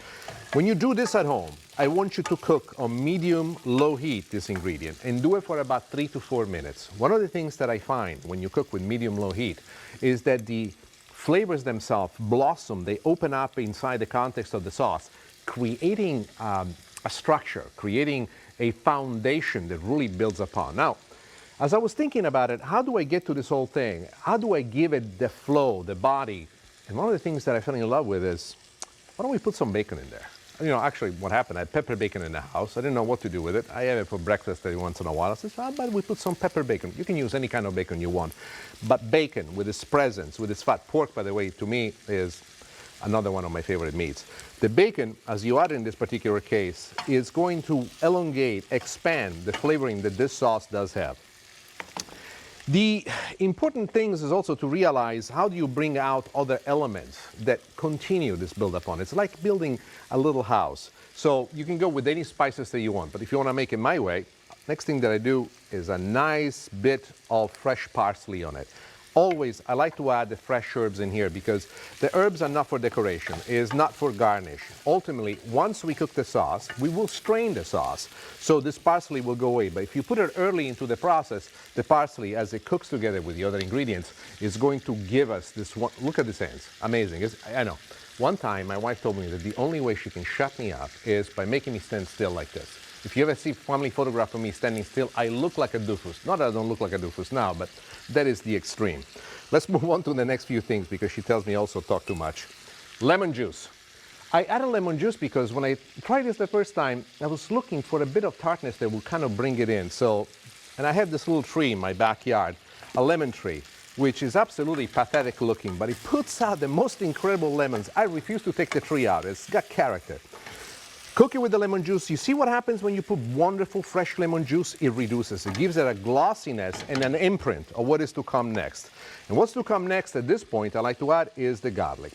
When you do this at home, I want you to cook on medium-low heat this ingredient and do it for about 3 to 4 minutes. One of the things that I find when you cook with medium-low heat is that the flavors themselves blossom, they open up inside the context of the sauce, creating a structure, creating a foundation that really builds upon. Now, as I was thinking about it, how do I get to this whole thing? How do I give it the flow, the body? And one of the things that I fell in love with is, why don't we put some bacon in there? You know, actually what happened, I had pepper bacon in the house. I didn't know what to do with it. I have it for breakfast every once in a while. I said, how about we put some pepper bacon? You can use any kind of bacon you want. But bacon with its presence, with its fat. Pork, by the way, to me is another one of my favorite meats. The bacon, as you add in this particular case, is going to elongate, expand the flavoring that this sauce does have. The important thing is also to realize how do you bring out other elements that continue this build-up on. It's like building a little house. So you can go with any spices that you want, but if you want to make it my way, next thing that I do is a nice bit of fresh parsley on it. Always, I like to add the fresh herbs in here because the herbs are not for decoration, it is not for garnish. Ultimately, once we cook the sauce, we will strain the sauce, so this parsley will go away. But if you put it early into the process, the parsley, as it cooks together with the other ingredients, is going to give us this one. Look at these hands, amazing. I know. One time, my wife told me that the only way she can shut me up is by making me stand still like this. If you ever see a family photograph of me standing still, I look like a doofus. Not that I don't look like a doofus now, but that is the extreme. Let's move on to the next few things because she tells me I also talk too much. Lemon juice. I added lemon juice because when I tried this the first time, I was looking for a bit of tartness that would kind of bring it in. And I have this little tree in my backyard, a lemon tree, which is absolutely pathetic looking, but it puts out the most incredible lemons. I refuse to take the tree out. It's got character. Cook it with the lemon juice. You see what happens when you put wonderful fresh lemon juice? It reduces. It gives it a glossiness and an imprint of what is to come next. And what's to come next at this point, I like to add, is the garlic.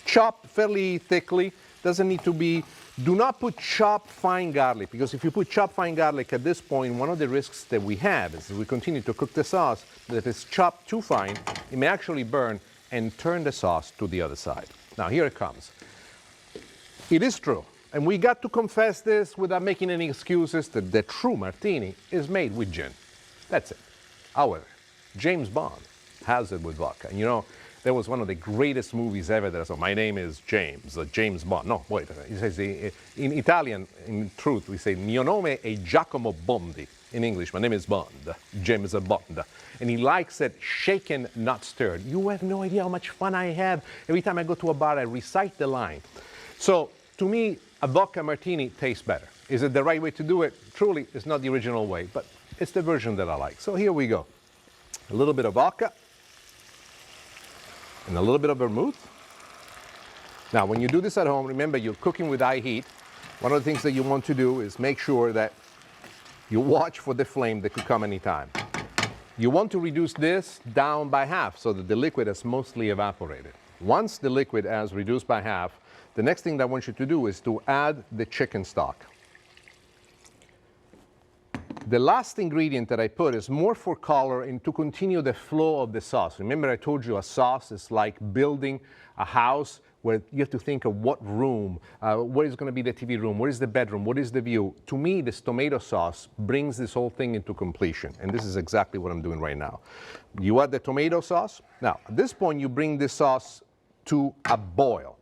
Chopped fairly thickly. Doesn't need to be. Do not put chopped fine garlic, because if you put chopped fine garlic at this point, one of the risks that we have is as we continue to cook the sauce, that if it's chopped too fine, it may actually burn and turn the sauce to the other side. Now here it comes. It is true. And we got to confess this without making any excuses that the true martini is made with gin. That's it. However, James Bond has it with vodka. And you know, there was one of the greatest movies ever that I saw. My name is James, James Bond. No, wait, he says, in Italian, in truth, we say, mio nome è Giacomo Bondi. In English, my name is Bond, James Bond. And he likes it shaken, not stirred. You have no idea how much fun I have. Every time I go to a bar, I recite the line. So, to me, a vodka martini tastes better. Is it the right way to do it? Truly, it's not the original way, but it's the version that I like. So here we go. A little bit of vodka and a little bit of vermouth. Now, when you do this at home, remember you're cooking with high heat. One of the things that you want to do is make sure that you watch for the flame that could come anytime. You want to reduce this down by half so that the liquid has mostly evaporated. Once the liquid has reduced by half, the next thing that I want you to do is to add the chicken stock. The last ingredient that I put is more for color and to continue the flow of the sauce. Remember I told you a sauce is like building a house where you have to think of what room, where is going to be the TV room, where is the bedroom, what is the view. To me, this tomato sauce brings this whole thing into completion, and this is exactly what I'm doing right now. You add the tomato sauce. Now, at this point, you bring this sauce to a boil.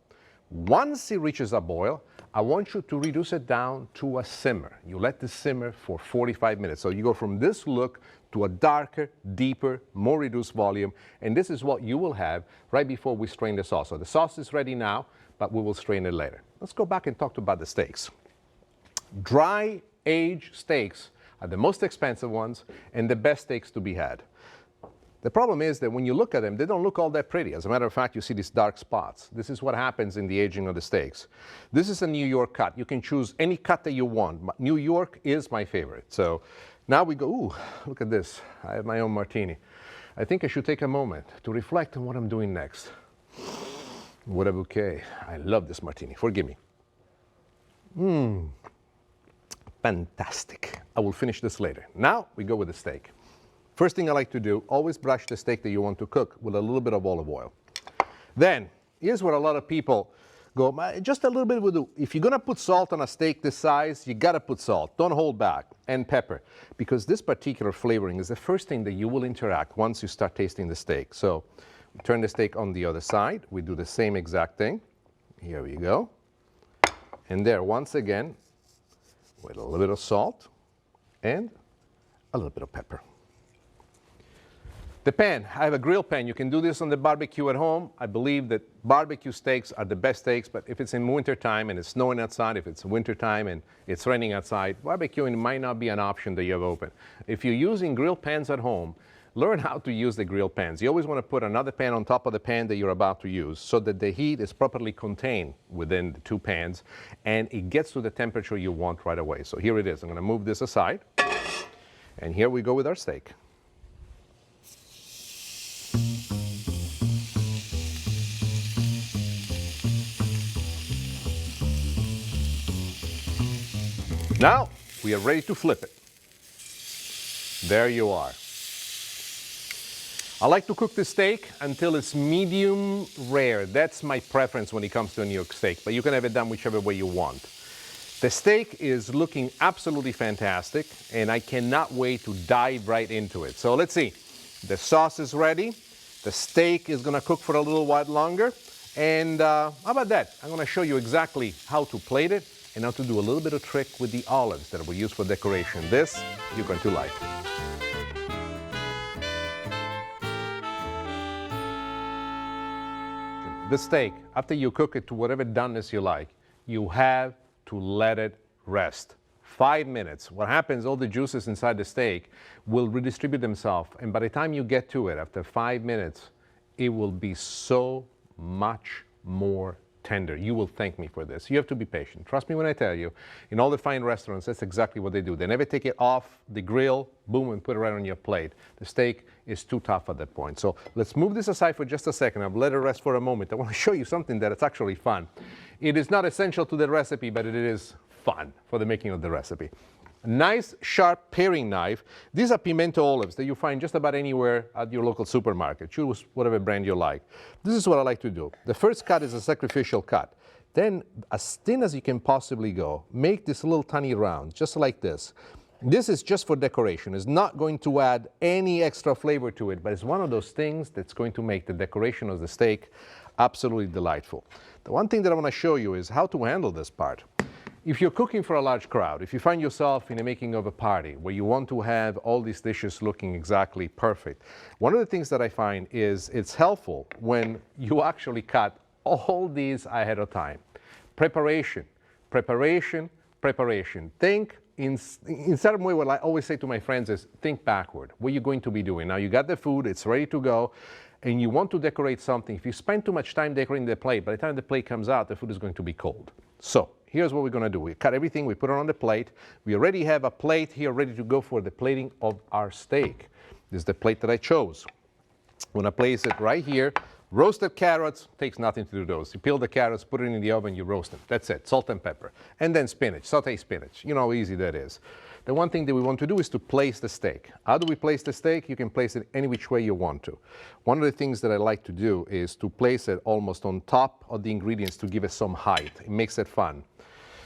Once it reaches a boil, I want you to reduce it down to a simmer. You let this simmer for 45 minutes. So you go from this look to a darker, deeper, more reduced volume, and this is what you will have right before we strain the sauce. So the sauce is ready now, but we will strain it later. Let's go back and talk about the steaks. Dry aged steaks are the most expensive ones and the best steaks to be had. The problem is that when you look at them, they don't look all that pretty. As a matter of fact, you see these dark spots. This is what happens in the aging of the steaks. This is a New York cut. You can choose any cut that you want. New York is my favorite. So now we go, ooh, look at this. I have my own martini. I think I should take a moment to reflect on what I'm doing next. What a bouquet. I love this martini. Forgive me. Fantastic. I will finish this later. Now we go with the steak. First thing I like to do, always brush the steak that you want to cook with a little bit of olive oil. Then, here's where a lot of people go, just a little bit will do. If you're gonna put salt on a steak this size, you gotta put salt. Don't hold back. And pepper, because this particular flavoring is the first thing that you will interact once you start tasting the steak. So, we turn the steak on the other side. We do the same exact thing. Here we go. And there, once again, with a little bit of salt and a little bit of pepper. The pan, I have a grill pan. You can do this on the barbecue at home. I believe that barbecue steaks are the best steaks, but if it's in winter time and it's snowing outside, if it's winter time and it's raining outside, barbecuing might not be an option that you have open. If you're using grill pans at home, learn how to use the grill pans. You always want to put another pan on top of the pan that you're about to use so that the heat is properly contained within the two pans and it gets to the temperature you want right away. So here it is. I'm going to move this aside, and here we go with our steak. Now, we are ready to flip it. There you are. I like to cook the steak until it's medium rare. That's my preference when it comes to a New York steak, but you can have it done whichever way you want. The steak is looking absolutely fantastic, and I cannot wait to dive right into it. So let's see. The sauce is ready. The steak is gonna cook for a little while longer. And how about that? I'm gonna show you exactly how to plate it and how to do a little bit of trick with the olives that we use for decoration. This you're going to like. The steak, after you cook it to whatever doneness you like, you have to let it rest. 5 minutes. What happens, all the juices inside the steak will redistribute themselves, and by the time you get to it, after 5 minutes, it will be so much more tender. You will thank me for this. You have to be patient. Trust me when I tell you, in all the fine restaurants, that's exactly what they do. They never take it off the grill, boom, and put it right on your plate. The steak is too tough at that point. So let's move this aside for just a second. I've let it rest for a moment. I want to show you something that is actually fun. It is not essential to the recipe, but it is fun for the making of the recipe. A nice sharp paring knife. These are pimento olives that you find just about anywhere at your local supermarket. Choose whatever brand you like. This is what I like to do. The first cut is a sacrificial cut. Then, as thin as you can possibly go, make this little tiny round, just like this. This is just for decoration. It's not going to add any extra flavor to it, but it's one of those things that's going to make the decoration of the steak absolutely delightful. The one thing that I want to show you is how to handle this part. If you're cooking for a large crowd, if you find yourself in the making of a party where you want to have all these dishes looking exactly perfect, one of the things that I find is it's helpful when you actually cut all these ahead of time. Preparation, preparation, preparation. Think in certain way, what I always say to my friends is think backward. What you're going to be doing. Now you got the food, it's ready to go, and you want to decorate something. If you spend too much time decorating the plate, by the time the plate comes out, the food is going to be cold. So here's what we're going to do. We cut everything, we put it on the plate. We already have a plate here ready to go for the plating of our steak. This is the plate that I chose. I'm going to place it right here. Roasted carrots, takes nothing to do those. You peel the carrots, put it in the oven, you roast them. That's it, salt and pepper. And then spinach, saute spinach. You know how easy that is. The one thing that we want to do is to place the steak. How do we place the steak? You can place it any which way you want to. One of the things that I like to do is to place it almost on top of the ingredients to give it some height. It makes it fun.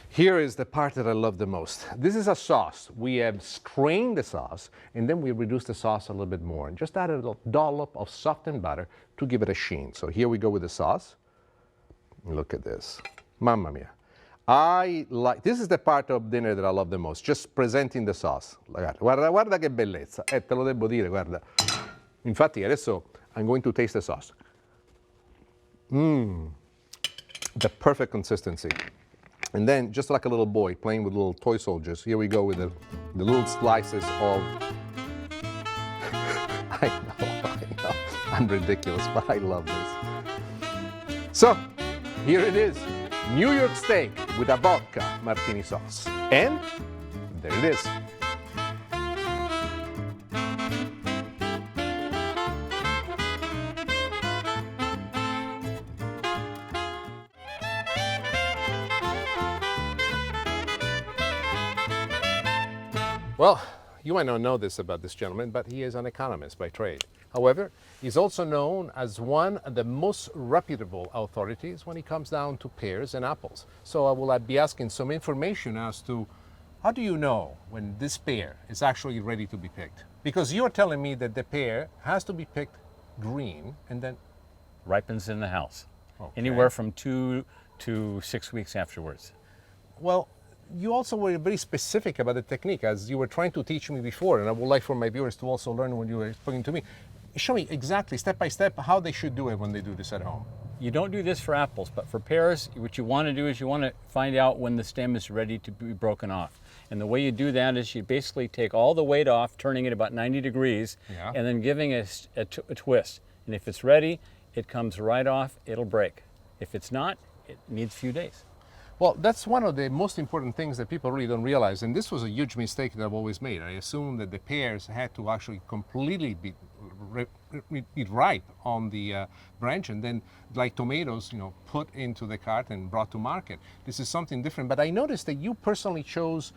Here is the part that I love the most. This is a sauce. We have strained the sauce, and then we reduce the sauce a little bit more, and just add a little dollop of softened butter to give it a sheen. So here we go with the sauce. Look at this. Mamma mia. This is the part of dinner that I love the most, just presenting the sauce. Guarda, guarda che bellezza. Te lo devo dire, guarda. Infatti adesso I'm going to taste the sauce. The perfect consistency. And then, just like a little boy playing with little toy soldiers, here we go with the little slices of... I know, I'm ridiculous, but I love this. So, here it is, New York steak with a vodka martini sauce. And there it is. Well, you might not know this about this gentleman, but he is an economist by trade. However, he's also known as one of the most reputable authorities when it comes down to pears and apples. So I will be asking some information as to how do you know when this pear is actually ready to be picked? Because you're telling me that the pear has to be picked green and then ripens in the house. Okay. Anywhere from 2 to 6 weeks afterwards. Well, you also were very specific about the technique, as you were trying to teach me before, and I would like for my viewers to also learn when you were explaining to me. Show me exactly, step by step, how they should do it when they do this at home. You don't do this for apples, but for pears, what you want to do is you want to find out when the stem is ready to be broken off. And the way you do that is you basically take all the weight off, turning it about 90 degrees, and then giving it a twist. And if it's ready, it comes right off, it'll break. If it's not, it needs a few days. Well, that's one of the most important things that people really don't realize, and this was a huge mistake that I've always made. I assumed that the pears had to actually completely be ripe on the branch, and then, like tomatoes, put into the cart and brought to market. This is something different, but I noticed that you personally chose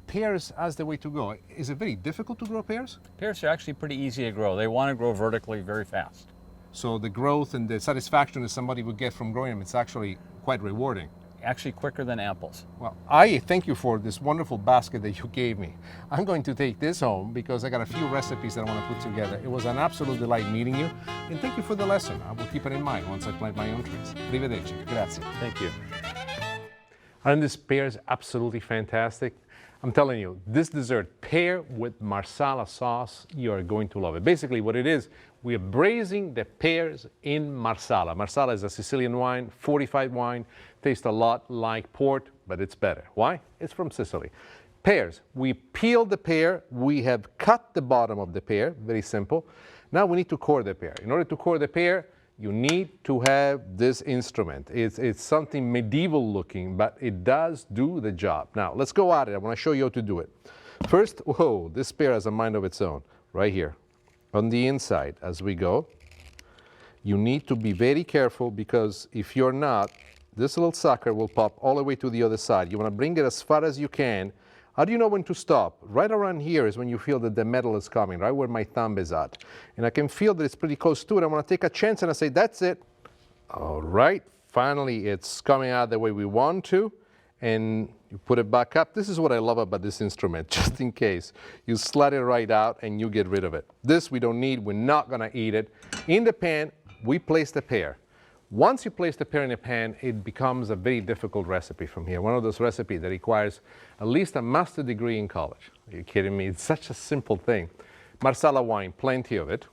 pears as the way to go. Is it very difficult to grow pears? Pears are actually pretty easy to grow. They want to grow vertically very fast. So the growth and the satisfaction that somebody would get from growing them, it's actually quite rewarding. Actually quicker than apples. Well, I thank you for this wonderful basket that you gave me. I'm going to take this home because I got a few recipes that I want to put together. It was an absolute delight meeting you, and thank you for the lesson. I will keep it in mind once I plant my own trees. Arrivederci. Grazie. Thank you. Aren't these pears absolutely fantastic? I'm telling you, this dessert, pear with marsala sauce, you are going to love it. Basically what it is, we are braising the pears in marsala. Marsala is a Sicilian wine, fortified wine, tastes a lot like port, but it's better. Why? It's from Sicily. Pears, we peel the pear, we have cut the bottom of the pear, very simple. Now we need to core the pear. In order to core the pear, you need to have this instrument. It's something medieval looking, but it does do the job. Now, let's go at it. I want to show you how to do it. First, whoa, this pear has a mind of its own, right here. On the inside, as we go, you need to be very careful because if you're not, this little sucker will pop all the way to the other side. You want to bring it as far as you can. How do you know when to stop? Right around here is when you feel that the metal is coming, right where my thumb is at. And I can feel that it's pretty close to it. I want to take a chance and I say, that's it. All right, finally it's coming out the way we want to. And you put it back up. This is what I love about this instrument, just in case. You slide it right out and you get rid of it. This we don't need, we're not gonna eat it. In the pan, we place the pear. Once you place the pear in the pan, it becomes a very difficult recipe from here. One of those recipes that requires at least a master's degree in college. Are you kidding me? It's such a simple thing. Marsala wine, plenty of it.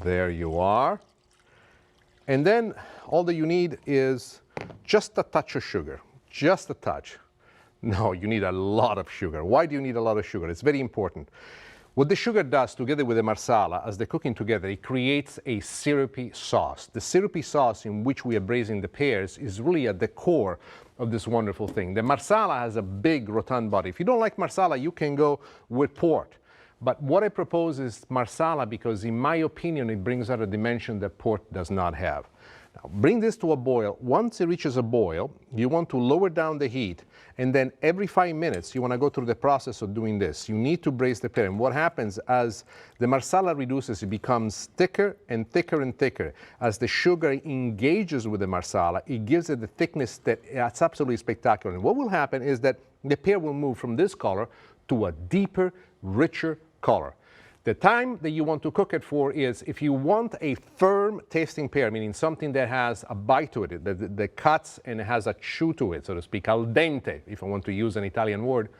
There you are. And then all that you need is just a touch of sugar. just a touch. No, you need a lot of sugar. Why do you need a lot of sugar? It's very important. What the sugar does together with the marsala, as they're cooking together, it creates a syrupy sauce. The syrupy sauce in which we are braising the pears is really at the core of this wonderful thing. The marsala has a big rotund body. If you don't like marsala, you can go with port. But what I propose is marsala because, in my opinion, it brings out a dimension that port does not have. Now, bring this to a boil. Once it reaches a boil, you want to lower down the heat, and then every 5 minutes, you want to go through the process of doing this. You need to braise the pear. And what happens as the marsala reduces, it becomes thicker and thicker and thicker. As the sugar engages with the marsala, it gives it the thickness that's absolutely spectacular. And what will happen is that the pear will move from this color to a deeper, richer color. The time that you want to cook it for is if you want a firm tasting pear, meaning something that has a bite to it, that cuts and has a chew to it, so to speak, al dente, if I want to use an Italian word,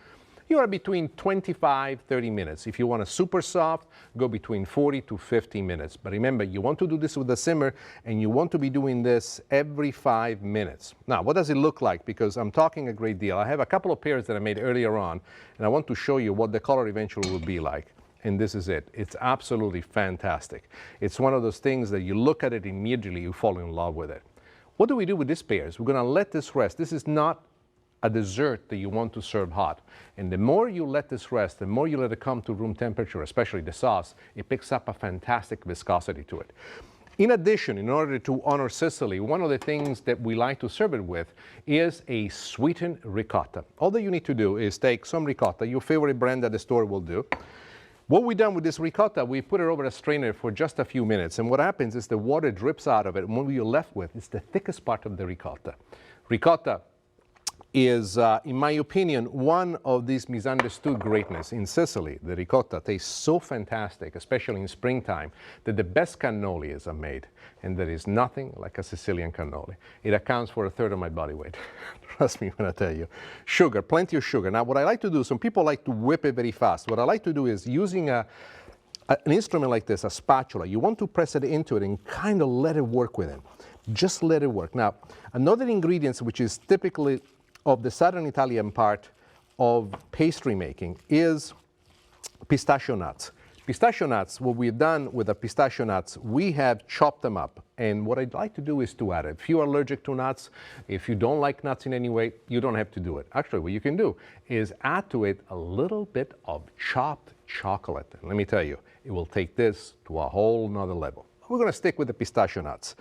you are between 25-30 minutes. If you want a super soft, go between 40 to 50 minutes. But remember, you want to do this with a simmer, and you want to be doing this every 5 minutes. Now, what does it look like? Because I'm talking a great deal. I have a couple of pears that I made earlier on, and I want to show you what the color eventually will be like. And this is it. It's absolutely fantastic. It's one of those things that you look at it immediately, you fall in love with it. What do we do with these pears? We're going to let this rest. This is not a dessert that you want to serve hot. And the more you let this rest, the more you let it come to room temperature, especially the sauce, it picks up a fantastic viscosity to it. In addition, in order to honor Sicily, one of the things that we like to serve it with is a sweetened ricotta. All that you need to do is take some ricotta, your favorite brand at the store will do. What we've done with this ricotta, we put it over a strainer for just a few minutes, and what happens is the water drips out of it, and what you're left with is the thickest part of the ricotta. Ricotta is, in my opinion, one of these misunderstood greatness in Sicily. The ricotta tastes so fantastic, especially in springtime, that the best cannolis are made, and there is nothing like a Sicilian cannoli. It accounts for 1/3 of my body weight. Trust me when I tell you. Sugar, plenty of sugar. Now, what I like to do, some people like to whip it very fast. What I like to do is using an instrument like this, a spatula, you want to press it into it and kind of let it work with it. Just let it work. Now, another ingredient which is typically of the southern Italian part of pastry making is pistachio nuts. Pistachio nuts, what we've done with the pistachio nuts, we have chopped them up. And what I'd like to do is to add it. If you're allergic to nuts, if you don't like nuts in any way, you don't have to do it. Actually, what you can do is add to it a little bit of chopped chocolate. And let me tell you, it will take this to a whole nother level. We're going to stick with the pistachio nuts.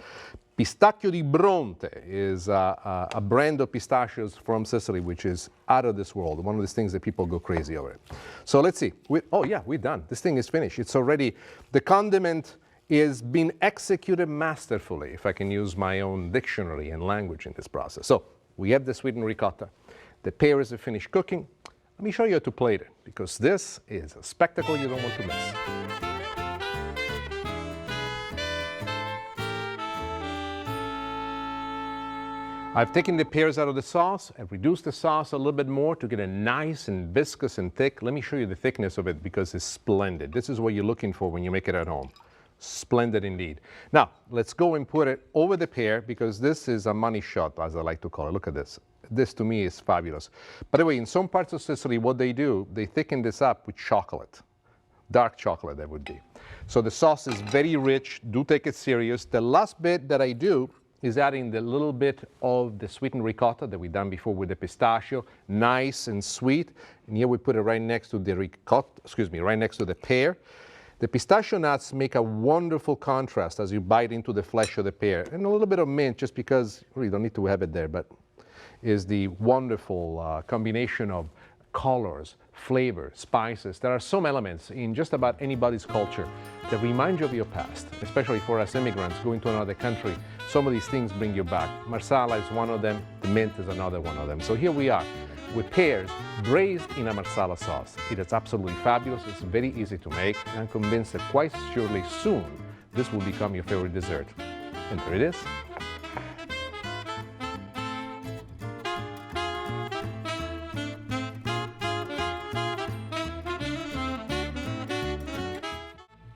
Pistacchio di Bronte is a brand of pistachios from Sicily, which is out of this world. One of these things that people go crazy over it. So let's see. Oh yeah, we're done. This thing is finished. It's already, the condiment is being executed masterfully, if I can use my own dictionary and language in this process. So we have the sweetened ricotta. The pears are finished cooking. Let me show you how to plate it, because this is a spectacle you don't want to miss. I've taken the pears out of the sauce. I've reduced the sauce a little bit more to get it nice and viscous and thick. Let me show you the thickness of it because it's splendid. This is what you're looking for when you make it at home. Splendid indeed. Now, let's go and put it over the pear because this is a money shot, as I like to call it. Look at this. This to me is fabulous. By the way, in some parts of Sicily, what they do, they thicken this up with chocolate. Dark chocolate, that would be. So the sauce is very rich. Do take it serious. The last bit that I do is adding the little bit of the sweetened ricotta that we've done before with the pistachio, nice and sweet. And here we put it right next to the ricotta, right next to the pear. The pistachio nuts make a wonderful contrast as you bite into the flesh of the pear. And a little bit of mint, just because you really don't need to have it there, but is the wonderful combination of colors, flavor, spices. There are some elements in just about anybody's culture that remind you of your past, especially for us immigrants going to another country. Some of these things bring you back. Marsala is one of them, the mint is another one of them. So here we are with pears braised in a marsala sauce. It is absolutely fabulous, it's very easy to make, and I'm convinced that quite surely soon this will become your favorite dessert. And there it is.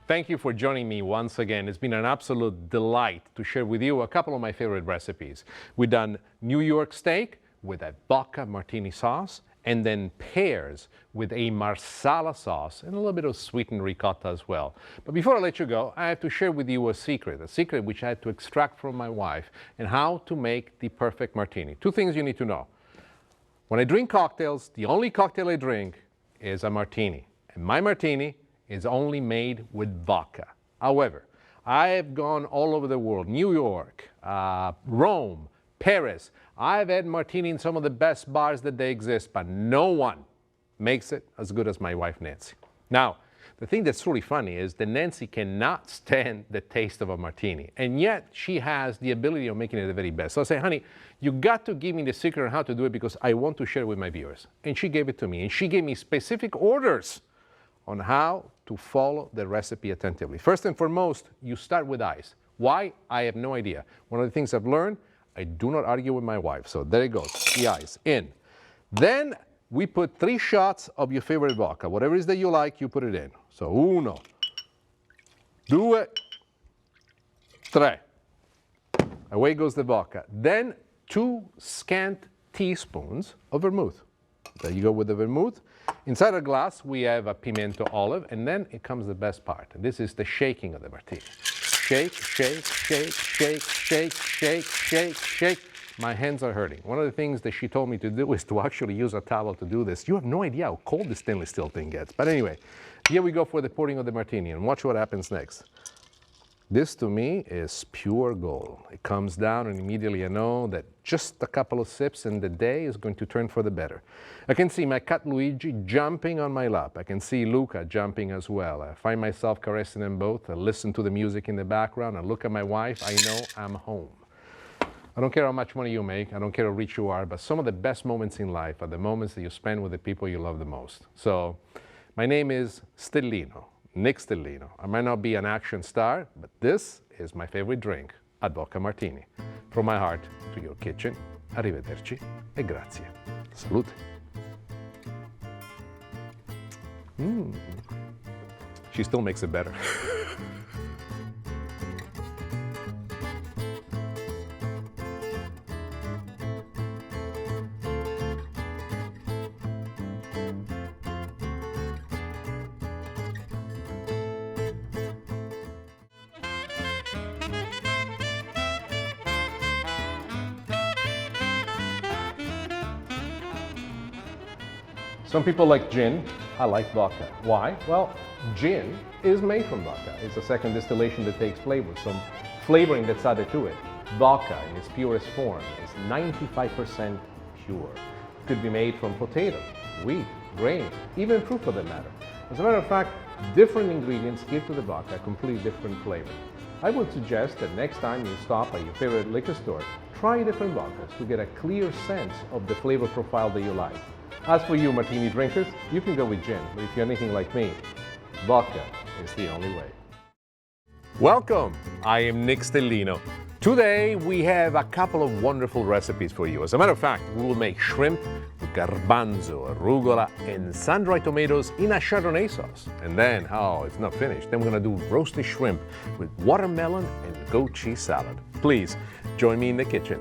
Thank you for joining me once again. It's been an absolute delight to share with you a couple of my favorite recipes. We've done New York steak, with a vodka martini sauce, and then pairs with a marsala sauce and a little bit of sweetened ricotta as well. But before I let you go, I have to share with you a secret which I had to extract from my wife, and how to make the perfect martini. Two things you need to know. When I drink cocktails, the only cocktail I drink is a martini. And my martini is only made with vodka. However, I have gone all over the world, New York, Rome, Paris. I've had martini in some of the best bars that they exist, but no one makes it as good as my wife, Nancy. Now, the thing that's really funny is that Nancy cannot stand the taste of a martini, and yet she has the ability of making it the very best. So I say, honey, you got to give me the secret on how to do it because I want to share it with my viewers. And she gave it to me, and she gave me specific orders on how to follow the recipe attentively. First and foremost, you start with ice. Why? I have no idea. One of the things I've learned, I do not argue with my wife. So there it goes, the ice in. Then we put 3 shots of your favorite vodka. Whatever it is that you like, you put it in. So 1, 2, 3. Away goes the vodka. Then 2 scant teaspoons of vermouth. There you go with the vermouth. Inside a glass, we have a pimento olive, and then it comes the best part. This is the shaking of the martini. Shake, shake, shake, shake, shake, shake, shake, shake. My hands are hurting. One of the things that she told me to do is to actually use a towel to do this. You have no idea how cold the stainless steel thing gets. But anyway, here we go for the pouring of the martini, and watch what happens next. This to me is pure gold. It comes down and immediately I know that just a couple of sips and the day is going to turn for the better. I can see my cat Luigi jumping on my lap. I can see Luca jumping as well. I find myself caressing them both. I listen to the music in the background. I look at my wife. I know I'm home. I don't care how much money you make. I don't care how rich you are, but some of the best moments in life are the moments that you spend with the people you love the most. So my name is Stellino. Nick Stellino. I might not be an action star, but this is my favorite drink, a vodka martini. From my heart to your kitchen, arrivederci e grazie. Salute. She still makes it better. Some people like gin. I like vodka. Why? Well, gin is made from vodka. It's a second distillation that takes flavor, some flavoring that's added to it. Vodka in its purest form is 95% pure. It could be made from potato, wheat, grains, even fruit for that matter. As a matter of fact, different ingredients give to the vodka a completely different flavor. I would suggest that next time you stop at your favorite liquor store, try different vodkas to get a clear sense of the flavor profile that you like. As for you martini drinkers, you can go with gin, but if you're anything like me, vodka is the only way. Welcome, I am Nick Stellino. Today we have a couple of wonderful recipes for you. As a matter of fact, we will make shrimp with garbanzo, arugula, and sun-dried tomatoes in a Chardonnay sauce. And then, oh, it's not finished. Then we're gonna do roasted shrimp with watermelon and goat cheese salad. Please, join me in the kitchen.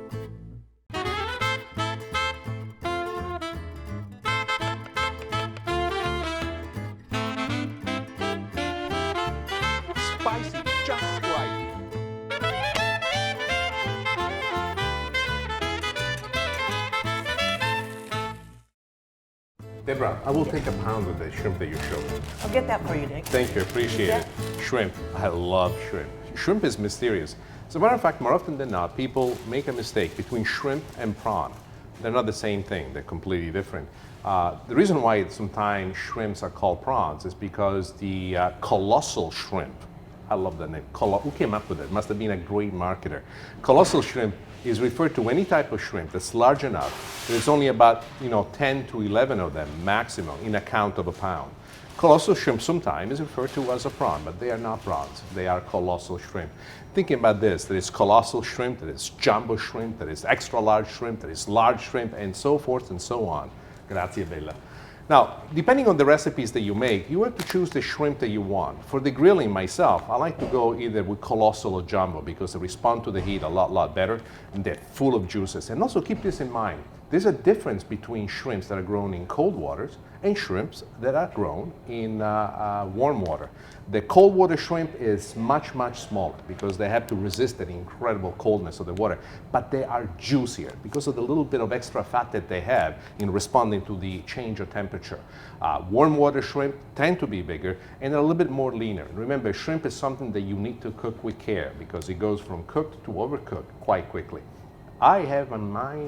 Spicy just right. Deborah, I will take a pound of the shrimp that you showed me. I'll get that for you, Nick. Thank you, appreciate it. Shrimp, I love shrimp. Shrimp is mysterious. As a matter of fact, more often than not, people make a mistake between shrimp and prawn. They're not the same thing, they're completely different. The reason why sometimes shrimps are called prawns is because the colossal shrimp, I love that name, who came up with it? Must have been a great marketer. Colossal shrimp is referred to any type of shrimp that's large enough. There's only about 10 to 11 of them maximum in a count of a pound. Colossal shrimp sometimes is referred to as a prawn, but they are not prawns. They are colossal shrimp. Thinking about this, there is colossal shrimp, there is jumbo shrimp, there is extra large shrimp, there is large shrimp, and so forth and so on. Grazie bella. Now, depending on the recipes that you make, you have to choose the shrimp that you want. For the grilling myself, I like to go either with colossal or jumbo because they respond to the heat a lot better and they're full of juices. And also keep this in mind, There's a difference between shrimps that are grown in cold waters and shrimps that are grown in warm water. The cold water shrimp is much, much smaller because they have to resist the incredible coldness of the water, but they are juicier because of the little bit of extra fat that they have in responding to the change of temperature. Warm water shrimp tend to be bigger and a little bit more leaner. Remember, shrimp is something that you need to cook with care because it goes from cooked to overcooked quite quickly. I have in mind